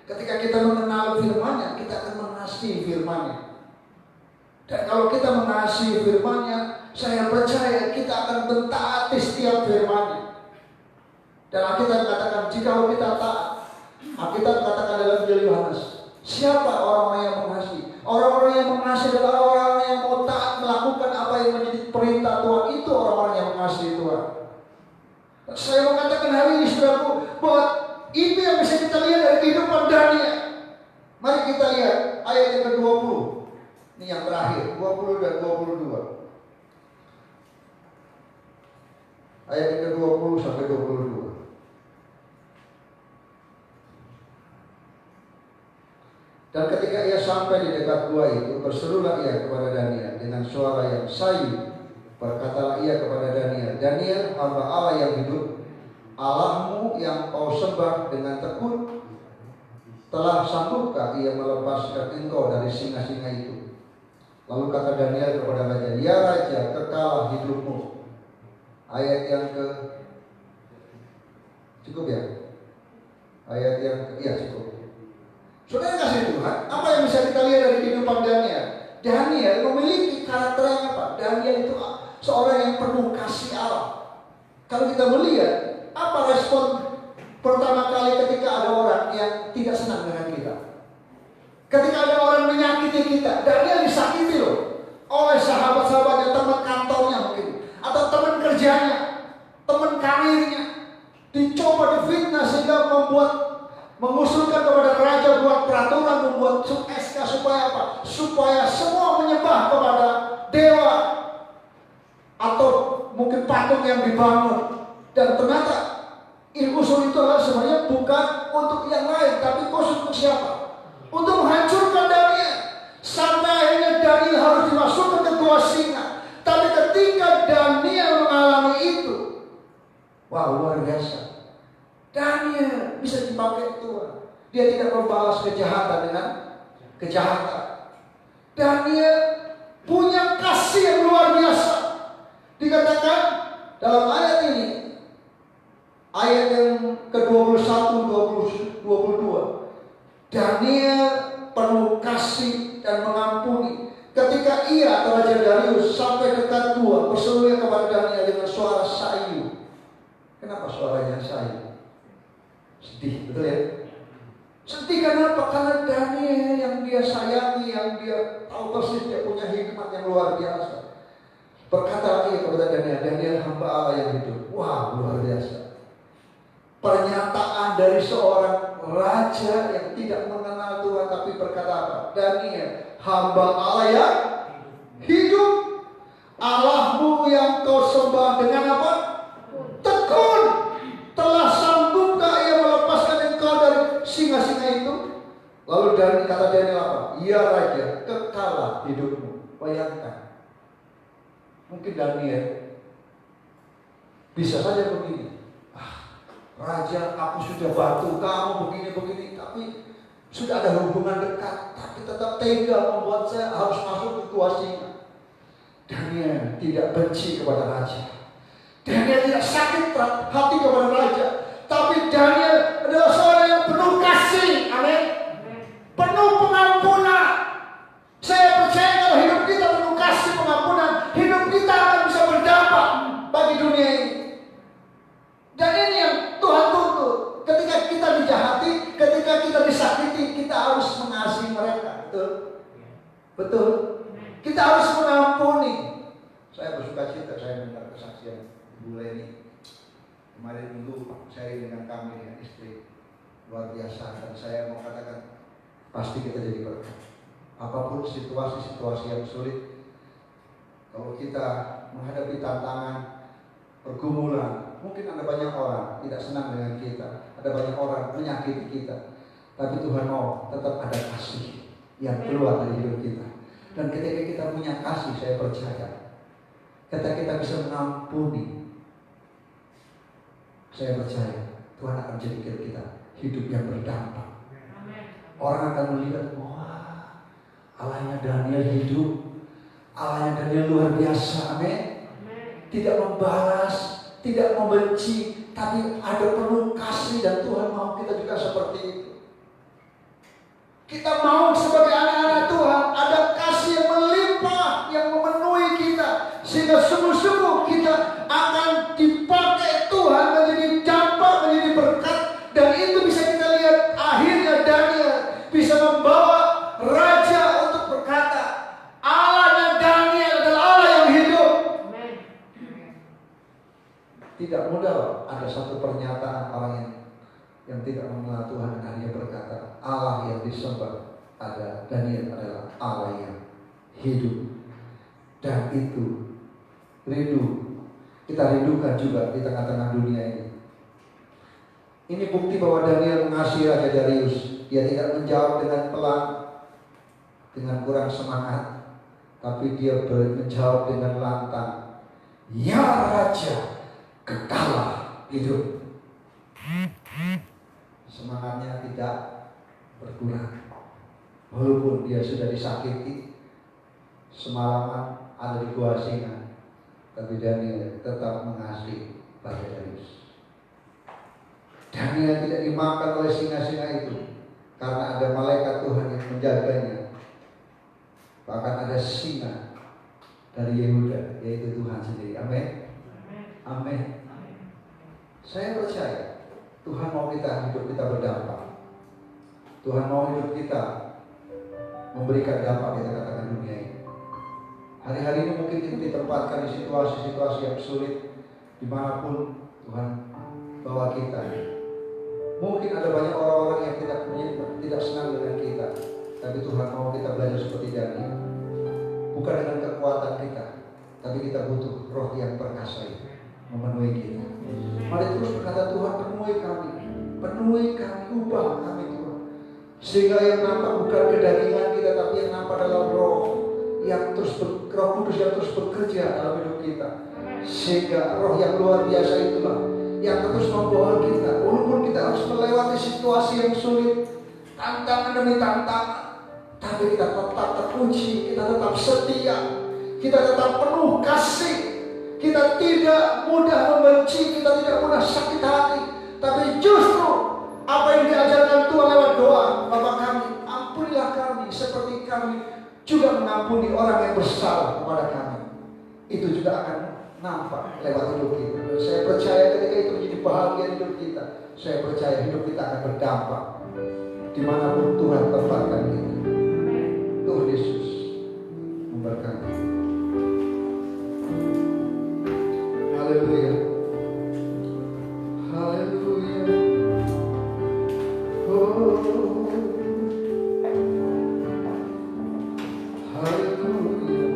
[SPEAKER 2] Ketika kita mengenal firman-Nya, kita akan mengasihi firman-Nya. Dan kalau kita mengasihi firman-Nya, saya percaya kita akan mentaati setiap firman-Nya. Dan Alkitab katakan, jika kita taat, Alkitab katakan dalam Injil Yohanes, siapa orang-orang yang mengasihi? Orang-orang yang mengasihi adalah orang-orang yang mau taat melakukan apa yang menjadi perintah Tuhan. Itu orang-orang yang mengasihi Tuhan. Saya mau katakan hari ini, saudaraku, bahwa itu yang bisa kita lihat dari kehidupan Daniel. Mari kita lihat ayat yang ke-20. Ini yang terakhir, 20 dan 22. Ayat yang ke-20 sampai 22. Dan ketika ia sampai di dekat gua itu, berserulah ia kepada Daniel dengan suara yang sayu. Berkatalah ia kepada Daniel, Daniel, hamba Allah yang hidup, Allahmu yang kau sembah dengan tekun, telah sanggupkah ia melepaskan engkau dari singa-singa itu? Lalu kata Daniel kepada raja, ya raja, kekalah hidupmu. Ayat yang ke, cukup ya? Ayat yang ke, ya cukup. Saudara kasih Tuhan, apa yang bisa kita lihat dari kehidupan Daniel? Daniel memiliki karakter yang apa? Daniel itu seorang yang penuh kasih Allah. Kalau kita melihat, apa respon pertama kali ketika ada orang yang tidak senang dengan kita? Ketika ada orang menyakiti kita, Daniel disakiti loh oleh sahabat-sahabatnya, teman kantornya mungkin, atau teman kerjanya, teman karirnya, dicoba difitnah sehingga mengusulkan kepada raja buat peraturan, membuat SK supaya apa? Supaya semua menyembah kepada dewa atau mungkin patung yang dibangun. Dan ternyata usul itu adalah sebenarnya bukan untuk yang lain, tapi khusus untuk siapa? Untuk menghancurkan Daniel. Sampai akhirnya Daniel harus dimasukkan ke gua singa. Tapi ketika Daniel mengalami itu, wah, luar biasa. Daniel bisa dipakai Tuhan. Dia tidak membalas kejahatan dengan kejahatan. Daniel punya kasih yang luar biasa. Dikatakan dalam ayat ini, ayat yang ke-21, 22, Daniel penuh kasih dan mengampuni. Ketika ia atau Raja Darius sampai dekat gua, berseru kepada Daniel dengan suara sayu. Kenapa suaranya sayu? Sedih, betul ya? Sedih kenapa? Karena Daniel yang dia sayangi, yang dia tahu persis dia punya hikmat yang luar biasa. Berkata lagi kepada Daniel, Daniel hamba Allah yang hidup. Wah, luar biasa. Pernyataan dari seorang raja yang tidak mengenal Tuhan tapi berkata apa? Daniel, hamba Allah yang hidup, Allahmu yang kau sembah dengan apa? Tekun. Telah sanggupkah ia melepaskan engkau dari singa-singa itu? Lalu kata Daniel apa? Ya raja, kekalah hidupmu. Bayangkan. Mungkin Daniel bisa saja begini. Raja, aku sudah bantu kamu begini-begini, tapi sudah ada hubungan dekat, tapi tetap tega membuat saya harus masuk ke gua singa. Daniel tidak benci kepada raja. Daniel tidak sakit hati kepada raja, tapi Daniel adalah seorang yang penuh kasih, amin. Penuh pengampunan. Saya percaya kalau hidup kita penuh kasih pengampunan, hidup kita akan bisa berdampak bagi dunia ini. Dan ini yang Tuhan tuntut. Ketika kita dijahati, ketika kita disakiti, kita harus mengasihi mereka. Betul? Betul? Kita harus mengampuni. Saya bersuka cita saya mendengar kesaksian Bu Leni. Kemarin minggu saya dengan kami dengan istri. Luar biasa. Dan saya mau katakan, pasti kita jadi berkat. Apapun situasi-situasi yang sulit, kalau kita menghadapi tantangan, pergumulan, mungkin ada banyak orang tidak senang dengan kita, ada banyak orang menyakiti kita, tapi Tuhan mau tetap ada kasih yang keluar dari hidup kita. Dan ketika kita punya kasih, saya percaya ketika kita bisa mengampuni, saya percaya Tuhan akan jadikan kita hidup yang berdampak. Orang akan melihat, wah, Allahnya Daniel hidup, Allahnya Daniel luar biasa, amin. Tidak membalas, tidak membenci, tapi ada penuh kasih, dan Tuhan mau kita juga seperti itu. Kita mau sebagai anak-anak Tuhan ada kasih yang melimpah, yang memenuhi kita, sehingga sungguh-sungguh kita akan dipakai Tuhan menjadi dampak, menjadi berkat. Dan itu bisa kita lihat akhirnya Daniel bisa membawa raja untuk berkata, Allahnya Daniel adalah Allah yang hidup. Tidak mudah ada satu pernyataan orang yang tidak mengenal Tuhan dan hanya berkata Allah yang disembah ada Daniel adalah Allah yang hidup. Dan itu kita rindukan juga di tengah-tengah dunia ini. Ini bukti bahwa Daniel mengasihi Raja Darius. Dia tidak menjawab dengan pelan, dengan kurang semangat, tapi dia menjawab dengan lantang, ya Raja, kekalah hidup. Semangatnya tidak berkurang, walaupun dia sudah disakiti semalaman ada di gua singa, tapi Daniel tetap mengasihi Raja Darius. Daniel tidak dimakan oleh singa-singa itu karena ada malaikat Tuhan yang menjaganya. Bahkan ada singa dari Yehuda, yaitu Tuhan sendiri. Amin. Amin. Saya percaya Tuhan mau hidup kita berdampak. Tuhan mau hidup kita memberikan dampak di tengah-tengah dunia ini. Hari-hari ini mungkin kita ditempatkan di situasi-situasi yang sulit, dimanapun Tuhan bawa kita. Mungkin ada banyak orang-orang yang tidak senang dengan kita, tapi Tuhan mau kita belajar seperti Daniel. Bukan dengan kekuatan kita, tapi kita butuh roh yang perkasa itu memenuhi kita. Mari terus berkata, Tuhan penuhi kami, ubah kami Tuhan. Sehingga yang nampak bukan kedagingan kita, tapi yang nampak adalah roh yang Roh Kudus yang terus bekerja dalam hidup kita. Sehingga roh yang luar biasa itulah yang terus membawa kita, walaupun kita harus melewati situasi yang sulit, tantangan demi tantangan, tapi kita tetap terpuji, kita tetap setia, kita tetap penuh kasih, kita tidak mudah membenci, kita tidak mudah sakit hati, tapi justru apa yang diajarkan Tuhan lewat doa, Bapa kami, ampunilah kami seperti kami juga mengampuni orang yang bersalah kepada kami. Itu juga akan nampak lewat hidup kita. Saya percaya ketika itu menjadi bahagian hidup kita, saya percaya hidup kita akan berdampak dimanapun Tuhan tempatkan kita. Tuhan Yesus memberkati. Haleluya. Haleluya. Oh. Haleluya.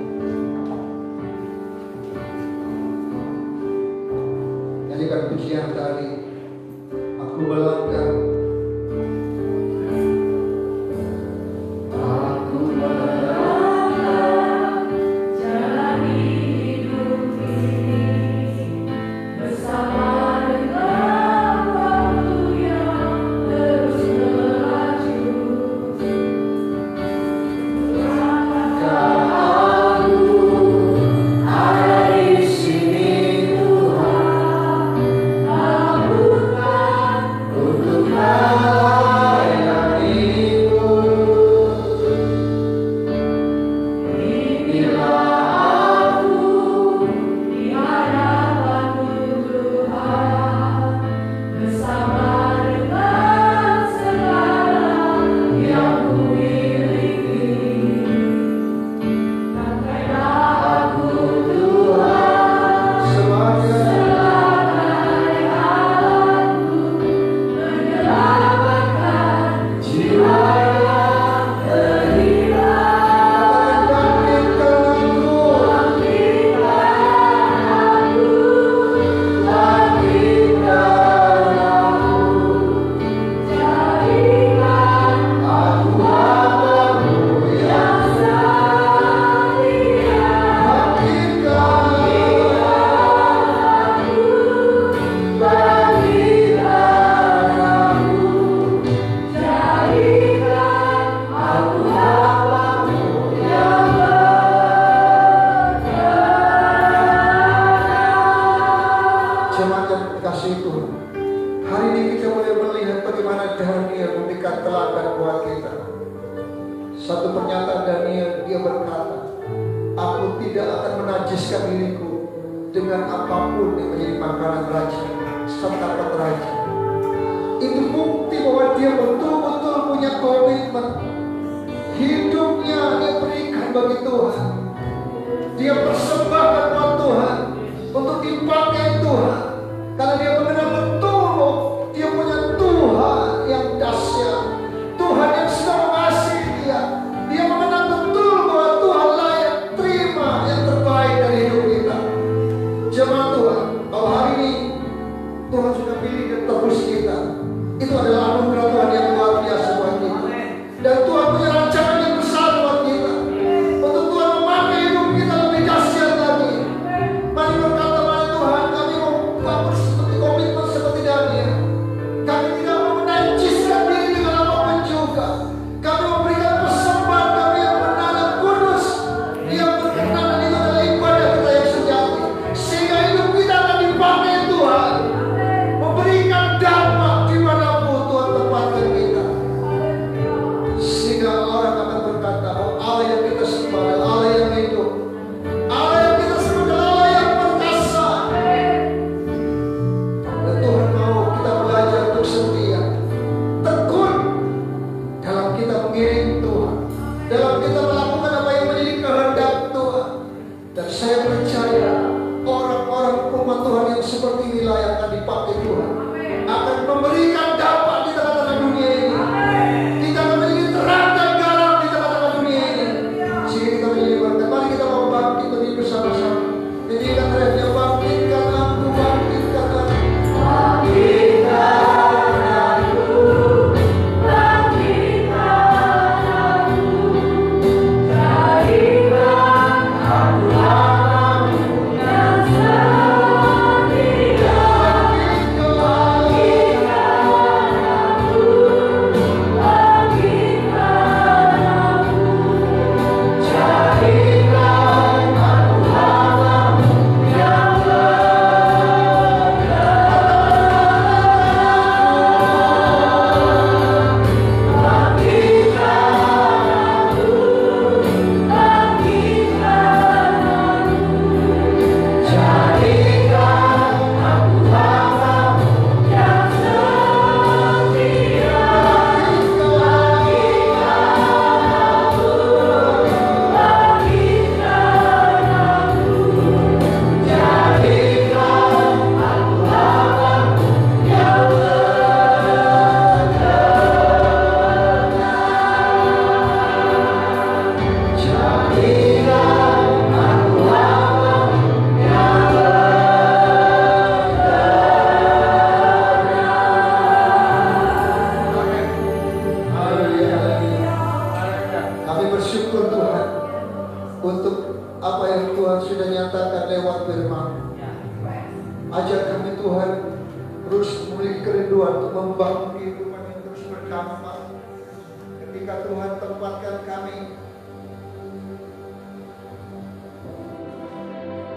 [SPEAKER 2] Nyanyikan pujian tadi. Aku melangkah. Aku melangkah jalan hidup ini bersama dengan waktu yang terus melaju. Langkah aku ada di sini Tuhan. Aku pernyataan Daniel, dia berkata, aku tidak akan menajiskan diriku dengan apapun yang menjadi makanan raja, santapan raja. Itu bukti bahwa dia betul-betul punya komitmen. Hidupnya dia berikan bagi Tuhan. Dia persembahkan buat Tuhan, untuk dipakai Tuhan. Karena dia mengenal betul dia punya Tuhan yang dahsyat, Tuhan yang sudah mengasihi dia. Dia mengenal betul bahwa Tuhan layak terima yang terbaik dari hidup kita. Jemaat Tuhan, kalau hari ini Tuhan sudah pilih dan tebus kita, itu adalah anugerah Tuhan yang luar biasa buat kita. Dan Tuhan punya rancangan yang besar buat kita, untuk Tuhan memakai hidup kita lebih dahsyat lagi. Mari berkata, mari Tuhan, kami mau bangun seperti komitmen seperti Daniel. Kami tidak mau menajiskan diri dengan apapun juga. Kami memberikan persembahan kami yang benar dan kudus, yang berkenan, dan itu adalah ibadah kita yang sejati. Sehingga hidup kita akan dipakai Tuhan, memberikan dampak dimanapun Tuhan tempatkan kita. Sehingga orang akan berkata, oh Allah yang kita sembah adalah Allah yang hidup, Allah yang kita sembah adalah Allah yang perkasa. Dan Tuhan mau kita belajar untuk setia, tekun dalam kita mengiring Tuhan, dalam kita melakukan apa yang menjadi kehendak Tuhan. Dan saya percaya orang-orang umat Tuhan yang seperti inilah yang akan dipakai Tuhan, akan memberikan dampak di tengah-tengah dunia ini. Kita akan menjadi terang dan garam di tengah-tengah dunia ini. Sehingga kita menjadi berkat. Mari kita mau bangkit lebih bersama-sama. Nyanyikan refnya, bangkitkan aku, bangkitkan aku. Kami bersyukur Tuhan untuk apa yang Tuhan sudah nyatakan lewat firman. Ajar kami Tuhan terus memiliki kerinduan untuk membangun kehidupan yang terus berdampak. Ketika Tuhan tempatkan kami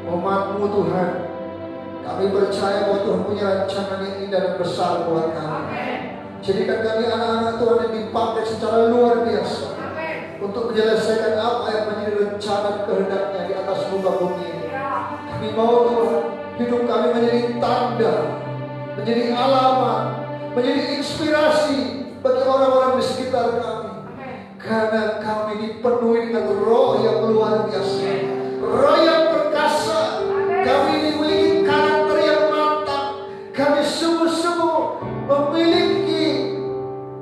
[SPEAKER 2] umat-Mu Tuhan, kami percaya bahwa Tuhan punya rancangan yang indah dan besar buat kami. Jadikan kami anak-anak Tuhan yang dipakai secara luar biasa untuk menyelesaikan apa yang menjadi rencana kehendaknya di atas muka bumi ini. Kami mau Tuhan, hidup kami menjadi tanda, menjadi alamat, menjadi inspirasi bagi orang-orang di sekitar kami. Karena kami dipenuhi dengan roh yang luar biasa, roh yang perkasa. Kami ini memiliki karakter yang matang. Kami sungguh-sungguh memiliki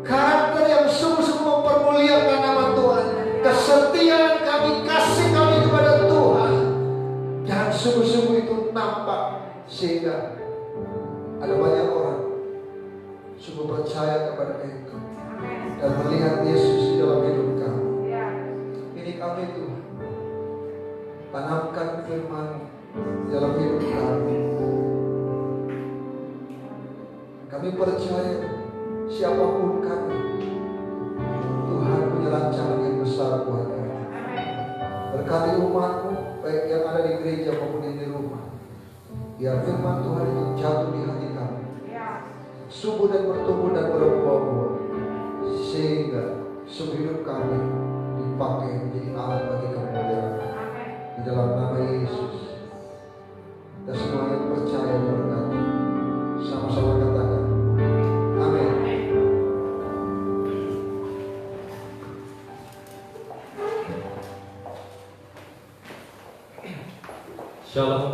[SPEAKER 2] karakter yang sungguh-sungguh mempermuliakan nama Tuhan. Kesetiaan kami, kasih kami kepada Tuhan, dan sungguh-sungguh itu nampak sehingga ada banyak orang sungguh percaya kepada Engkau dan melihat Yesus di dalam hidup kami. Ini kami Tuhan, tanamkan firman di dalam hidup kami. Kami percaya siapapun kami, Tuhan punya rancangan yang besar buat kami. Berkati umat-Mu, baik yang ada di gereja maupun yang di rumah. Biar firman Tuhan itu jatuh di hati kami, subur dan bertumbuh dan berbuah-buah, sehingga hidup kami dipakai menjadi alat bagi kemuliaan. Di dalam nama Yesus, kita semua yang percaya diberkati. Sama-sama katakan, amin.
[SPEAKER 3] Shalom.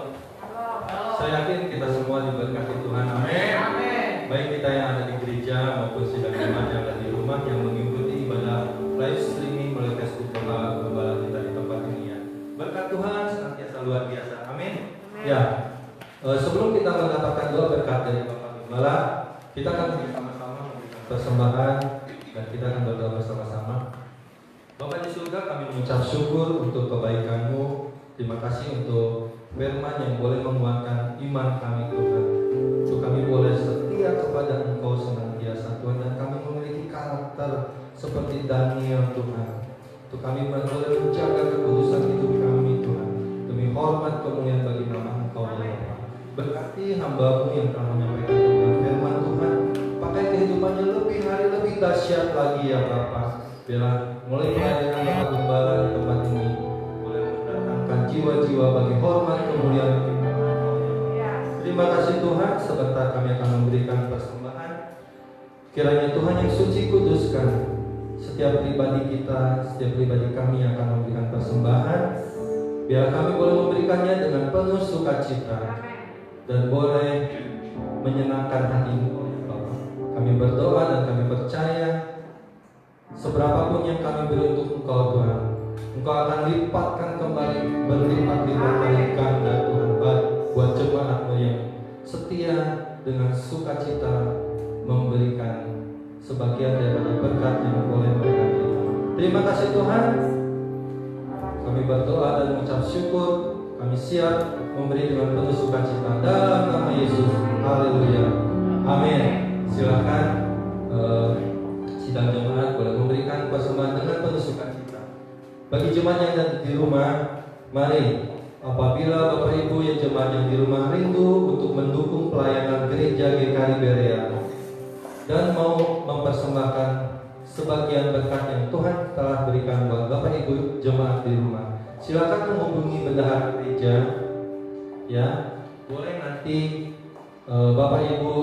[SPEAKER 3] Saya yakin kita semua diberkati Tuhan. Amin. Baik kita yang ada di gereja maupun sidang jemaat yang ada di rumah yang mengikuti ibadah live streaming melalui Facebook Bapak Gembala kita di tempat ini ya. Berkat Tuhan senantiasa luar biasa. Amin. Ya. Sebelum kita mendapatkan doa berkat dari Bapak Gembala, kita akan bersama-sama memberikan persembahan dan kita akan berdoa bersama-sama. Bapak di surga, kami mengucap syukur untuk kebaikan-Mu. Terima kasih untuk firman yang boleh menguatkan iman kami Tuhan. Untuk kami boleh setia kepada Engkau senantiasa Tuhan, dan kami memiliki karakter seperti Daniel Tuhan. Untuk kami boleh menjaga kekudusan hidup kami Tuhan, demi hormat kemuliaan bagi nama Engkau ya Bapa. Berkati hamba-Mu yang telah menyampaikan tentang firman Tuhan, pakai kehidupannya lebih hari lebih dahsyat lagi ya Bapa. Biarlah mulai pelayanan Bapak Gembala di tempat ini jiwa-jiwa bagi hormat kemuliaan kita. Terima kasih Tuhan, sebentar kami akan memberikan persembahan. Kiranya Tuhan yang suci kuduskan setiap pribadi kita, setiap pribadi kami yang akan memberikan persembahan. Biar kami boleh memberikannya dengan penuh sukacita dan boleh menyenangkan hati-Mu Bapak. Kami berdoa dan kami percaya seberapapun yang kami beri untuk Engkau Tuhan, Engkau akan lipatkan kembali berlipat-lipat kali ganda Tuhan, buat jemaat-Mu yang setia dengan sukacita memberikan sebagian daripada berkat yang boleh mereka terima. Terima kasih Tuhan. Kami berdoa dan mengucap syukur. Kami siap memberi dengan penuh sukacita dalam nama Yesus. Haleluya. Amin. Silakan sidang jemaat boleh memberikan persembahan dengan penuh sukacita. Bagi jemaat yang ada di rumah, mari apabila Bapak Ibu yang jemaat yang di rumah rindu untuk mendukung pelayanan gereja GKI Berea dan mau mempersembahkan sebagian berkat yang Tuhan telah berikan buat Bapak Ibu jemaat di rumah, silakan menghubungi bendahara gereja ya. Boleh nanti Bapak Ibu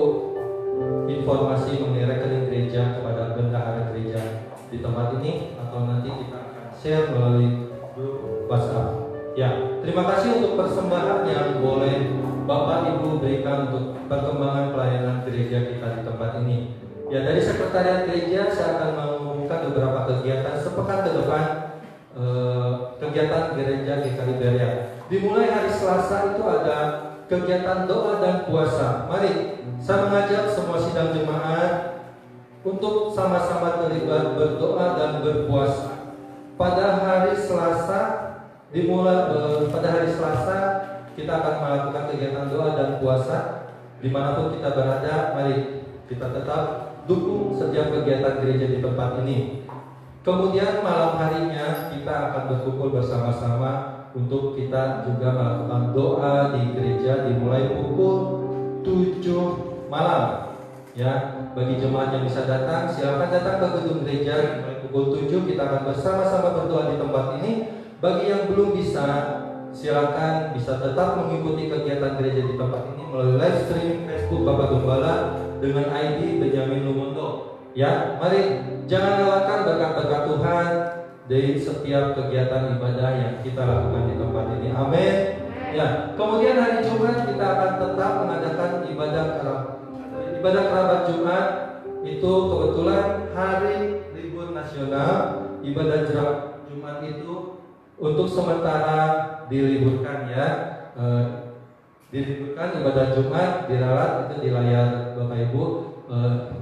[SPEAKER 3] informasi mengenai rekening gereja kepada bendahara gereja di tempat ini, atau nanti kita akan share melalui grup WhatsApp. Ya, terima kasih untuk persembahan yang boleh Bapak Ibu berikan untuk perkembangan pelayanan gereja kita di tempat ini. Ya, dari sekretariat gereja saya akan mengumumkan beberapa kegiatan sepekan ke depan, kegiatan gereja GKI Berea. Dimulai hari Selasa itu ada kegiatan doa dan puasa. Mari saya mengajak semua sidang jemaat untuk sama-sama terlibat berdoa dan berpuasa. Pada hari Selasa pada hari Selasa kita akan melakukan kegiatan doa dan puasa. Dimanapun kita berada, mari kita tetap dukung setiap kegiatan gereja di tempat ini. Kemudian malam harinya kita akan berkumpul bersama-sama untuk kita juga melakukan doa di gereja dimulai pukul 7 malam. Ya, bagi jemaat yang bisa datang, silakan datang ke gedung gereja mulai pukul 7. Kita akan bersama-sama berdoa di tempat ini. Bagi yang belum bisa, silakan bisa tetap mengikuti kegiatan gereja di tempat ini melalui live stream Facebook Bapak Gembala dengan ID Benyamin Lumondo. Ya, mari jangan lewatkan berkat-berkat Tuhan dari setiap kegiatan ibadah yang kita lakukan di tempat ini. Amin. Ya, kemudian hari Jumat kita akan tetap mengadakan ibadah kerabat Jumat. Itu kebetulan hari libur nasional. Ibadah Jumat itu untuk sementara diliburkan ya. Diliburkan ibadah Jumat diralat itu di layar Bapak Ibu.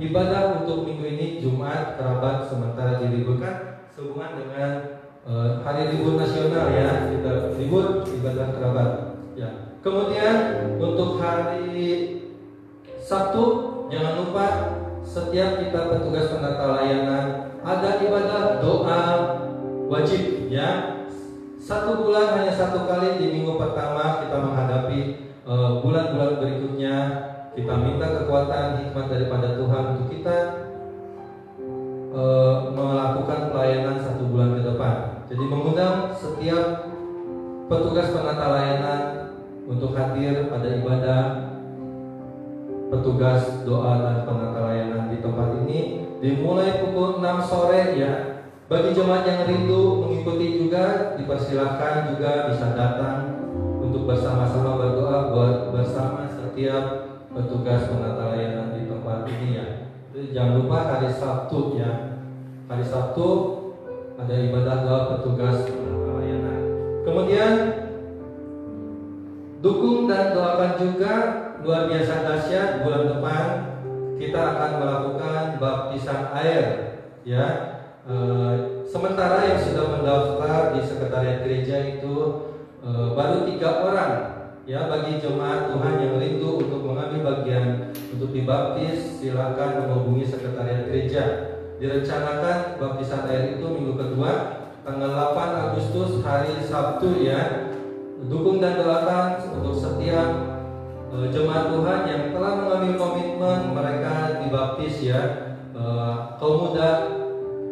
[SPEAKER 3] Ibadah untuk minggu ini Jumat kerabat sementara diliburkan sehubungan dengan hari libur nasional ya. Kita libur ibadah kerabat ya. Kemudian untuk hari Sabtu jangan lupa setiap kita petugas penata layanan ada ibadah doa wajib ya. 1 bulan hanya 1 kali di minggu pertama kita menghadapi bulan-bulan berikutnya. Kita minta kekuatan hikmat daripada Tuhan untuk kita melakukan pelayanan 1 bulan ke depan. Jadi mengundang setiap petugas penata layanan untuk hadir pada ibadah petugas doa dan penata layanan di tempat ini dimulai pukul 6 sore ya. Bagi jemaat yang rindu mengikuti juga dipersilakan juga bisa datang untuk bersama-sama berdoa buat bersama setiap petugas penata layanan di tempat ini ya. Jadi jangan lupa hari Sabtu ya. Hari Sabtu ada ibadah doa petugas penata layanan. Kemudian dukung dan doakan juga luar biasa dahsyat bulan depan kita akan melakukan baptisan air ya. Sementara yang sudah mendaftar di sekretariat gereja itu baru 3 orang ya. Bagi jemaat Tuhan yang rindu untuk mengambil bagian untuk dibaptis, silakan menghubungi sekretariat gereja. Direncanakan baptisan air itu minggu kedua tanggal 8 Agustus hari Sabtu ya. Dukung dan doakan untuk setiap jemaat Tuhan yang telah mengambil komitmen mereka dibaptis ya. Kaum muda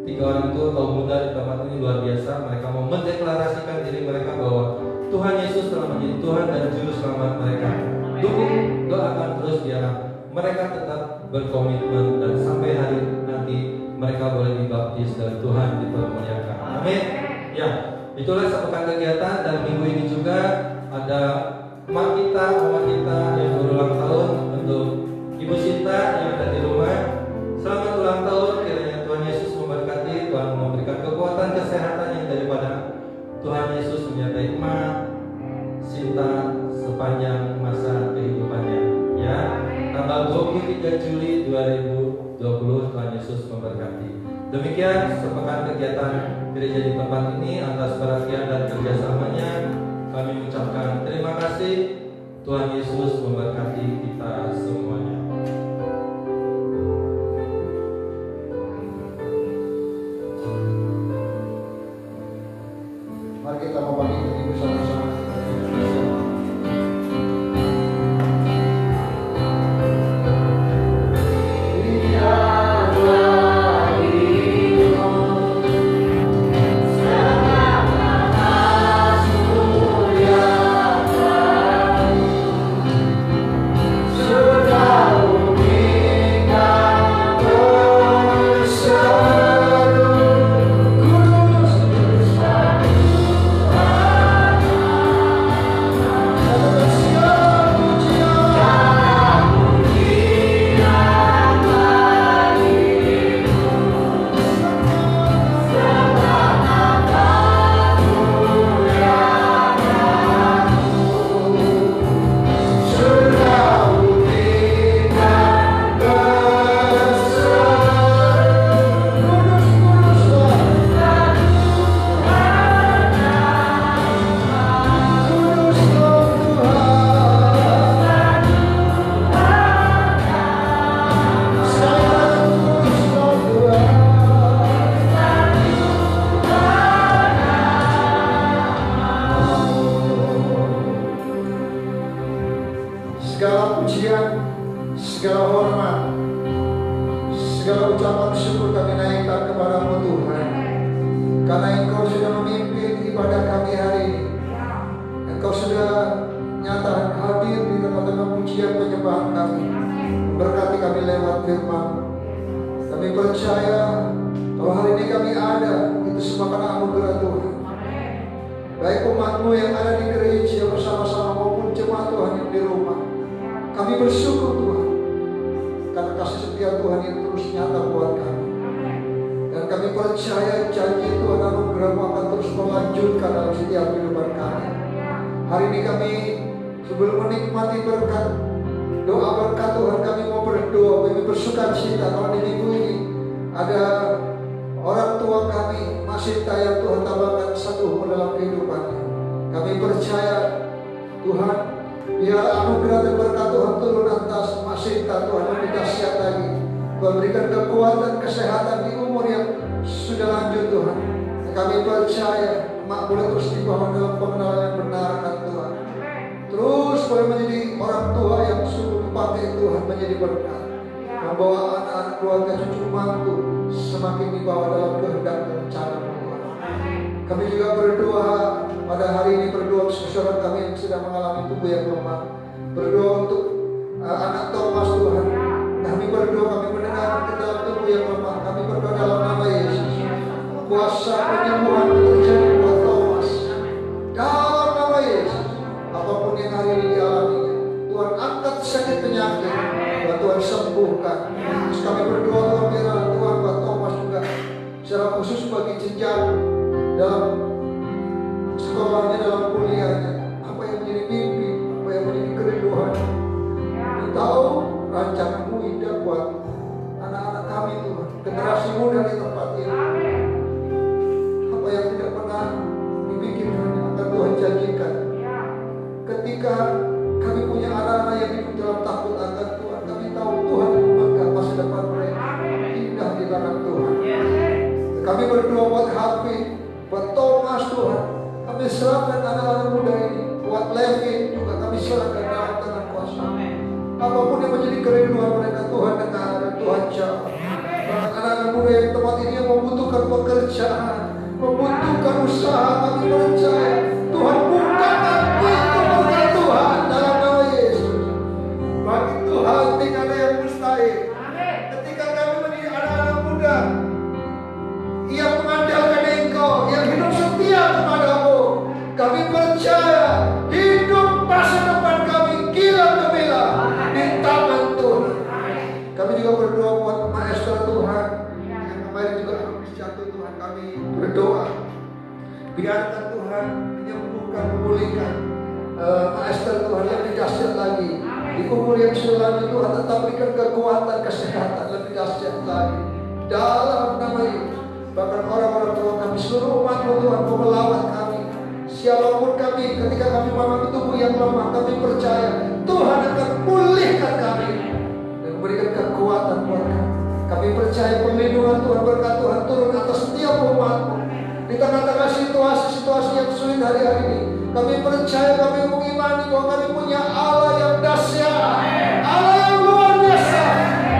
[SPEAKER 3] 3 orang itu kaum muda di tempat ini luar biasa. Mereka mau mendeklarasikan diri mereka bahwa Tuhan Yesus telah menjadi Tuhan dan Juru Selamat mereka. Dukung, doakan terus biar mereka tetap berkomitmen dan sampai hari nanti mereka boleh dibaptis dan Tuhan dipermuliakan. Amin. Ya, itulah sepekan kegiatan dan minggu ini juga ada mama kita yang berulang tahun untuk Ibu Sinta yang ada di rumah. Selamat ulang tahun, kiranya Tuhan Yesus memberkati, Tuhan memberikan kekuatan kesehatan yang daripada Tuhan Yesus menyertai emak Sinta sepanjang masa kehidupannya ya. Tanggal 23 Juli 2020 Tuhan Yesus memberkati. Demikian sepekan kegiatan gereja di tempat ini. Atas perhatian dan kerjasamanya kami mengucapkan terima kasih. Tuhan Yesus memberkati kita semuanya.
[SPEAKER 2] Mari kita memanggil Ibu bersama-sama. Segala pujian, segala hormat, segala ucapan syukur kami naikkan kepada-Mu Tuhan. Karena Engkau sudah memimpin ibadah kami hari ini. Engkau sudah nyata hadir di tengah-tengah pujian penyembahan kami. Berkati kami lewat firman. Kami percaya bahwa hari ini kami ada, itu semua karena anugerah Tuhan. Baik umat-Mu yang ada di gereja bersama-sama maupun jemaat Tuhan yang di rumah. Kami bersyukur Tuhan karena kasih setia Tuhan yang terus nyata buat kami. Dan kami percaya janji Tuhan anugerah-Mu akan terus melanjutkan dalam setiap kehidupan kami. Hari ini kami sebelum menikmati berkat, doa berkat Tuhan, kami mau berdoa, kami bersukacita kalau di minggu ini ada orang tua kami masih yang Tuhan tambahkan satu dalam kehidupannya. Kami percaya Tuhan, biar anugerah dan berkat Tuhan turun atas Masinta Tuhan lebih dahsyat lagi. Tuhan berikan kekuatan, kesehatan di umur yang sudah lanjut Tuhan. Kami percaya mak boleh terus dibawa dalam pengenalan yang benar kan Tuhan. Terus boleh menjadi orang tua yang sungguh dipakai Tuhan menjadi berkat. Membawa anak-anak keluarga cucu mantu semakin dibawa dalam kehendak dan rencana Tuhan. Kami juga berdoa pada hari ini, berdoa untuk saudara kami yang sedang mengalami tubuh yang lemah. Berdoa untuk anak Thomas Tuhan. Kami berdoa, kami mendengar ke dalam tubuh yang lemah. Kami berdoa dalam nama Yesus. Kuasa penyembuhan terjadi buat Thomas. Dalam nama Yesus. Apapun yang hari ini dialaminya, Tuhan angkat sakit penyakit. Tuhan sembuhkan. Terus kami berdoa Tuhan biarlah Tuhan buat Thomas juga secara khusus bagi jenjang dalam sekolahnya, dalam kuliahnya, apa yang menjadi mimpi, apa yang menjadi kerinduan. Kami tahu rancangan-Mu indah buat anak-anak kami Tuhan, generasi muda di tempat ini. Apa yang tidak pernah dipikirkan akan Tuhan janjikan. Ketika kami punya anak-anak yang hidup dalam takut akan Tuhan, kami tahu Tuhan memegang masa depan mereka indah di tangan Tuhan. Kami berdoa buat Hafid, buat Thomas Tuhan. Kami serahkan anak-anak muda ini. Buat Levin juga kami serahkan dalam tangan kuasa. Apapun yang menjadi kerinduan mereka, Tuhan dengar dan Tuhan jawab. Anak-anak muda yang tempat ini yang membutuhkan pekerjaan, membutuhkan usaha, kami percaya Tuhan bukakan pintu berkat Tuhan dalam nama Yesus. Bagi Tuhan tidak ada yang mustahil. Ketika kami menjadi anak-anak muda yang mengandalkan Engkau, yang hidup setia kepadamu, kami percaya hidup masa depan kami gila gemilang di tangan Tuhan. Kami juga berdoa buat Maestro Tuhan yang kemarin juga habis jatuh Tuhan. Kami berdoa biarkan Tuhan menyembuhkan, memulihkan Maestro Tuhan lebih dahsyat lagi. Di umur yang sulam itu Tuhan tetap berikan kekuatan, kesehatan lebih dahsyat lagi dalam nama Yesus. Bahkan orang-orang tua kami, seluruh umat-Mu Tuhan mau melawat kami. Siapapun kami, ketika kami mengalami tubuh yang lemah, kami percaya Tuhan akan pulihkan kami dan memberikan kekuatan buat kami. Kami percaya perlindungan Tuhan, berkat Tuhan turun atas setiap umat-Mu. Di tengah-tengah situasi-situasi yang sulit hari-hari ini, kami percaya, kami mengimani bahwa kami punya Allah yang dahsyat, Allah yang luar biasa,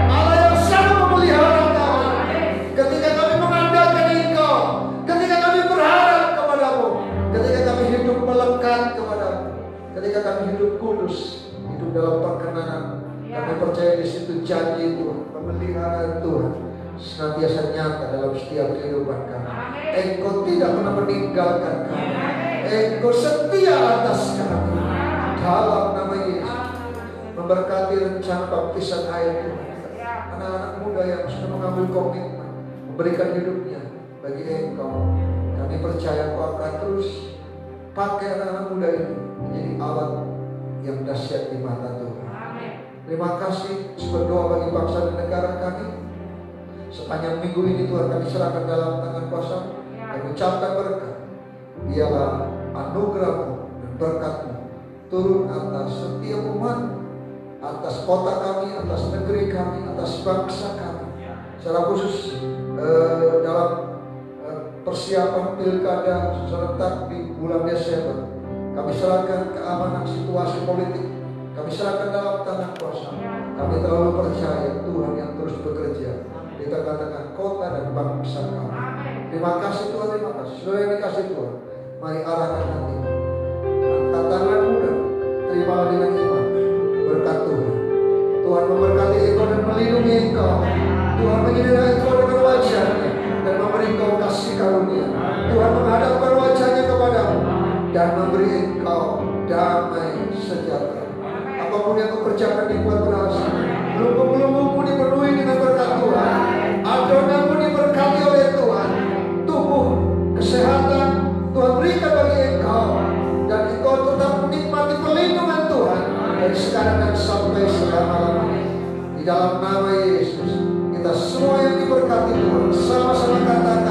[SPEAKER 2] Allah yang sangat memelihara kami. Ketika kami mengandalkan Engkau, ketika kami berharap kepadamu, ketika kami hidup melekat kepadamu, ketika kami hidup kudus, hidup dalam perkenanan, kami percaya di situ janji Tuhan, pemeliharaan Tuhan senantiasa nyata dalam setiap kehidupan kami. Engkau tidak pernah meninggalkan kami. Engkau setia atas kami. Dalam nama Yesus, memberkati rencana baptisan air Tuhan. Anak-anak muda yang sudah mengambil komitmen memberikan hidupnya bagi Engkau, kami percaya Engkau akan terus pakai anak-anak muda ini menjadi alat yang dahsyat di mata Tuhan. Terima kasih, berdoa bagi bangsa dan negara kami. Sepanjang minggu ini Tuhan kami serahkan dalam tangan kuasa. Kami ucapkan berkat. Biarlah anugerah-Mu dan berkat-Mu turun atas setiap umat, atas kota kami, atas negeri kami, atas bangsa kami. Secara khusus dalam persiapan pilkada serentak di bulan Desember, kami serahkan keamanan situasi politik. Kami serahkan dalam tangan kuasa. Kami terlalu percaya Tuhan yang terus bekerja di tengah-tengah kota dan bangsa kami. Terima kasih Tuhan, terima kasih. Saudara yang dikasih Tuhan, mari arahkan hati. Angkat tangan muda, terimalah dengan iman berkat Tuhan. Tuhan memberkati engkau dan melindungi engkau. Tuhan menyinari engkau dengan wajah-Nya dan memberi engkau kasih karunia. Tuhan menghadapkan wajah-Nya kepadamu dan memberi engkau damai sejahtera. Apapun yang kau kerjakan dibuat berhasil. Lumbung-lumbungmu dipenuhi dengan berkat Tuhan. Adonanmu diberkati oleh Tuhan. Tubuh, kesehatan Tuhan berikan bagi engkau, dan engkau tetap menikmati perlindungan Tuhan dari sekarang dan sampai selama-lamanya. Di dalam nama Yesus, kita semua yang diberkati Tuhan sama-sama katakan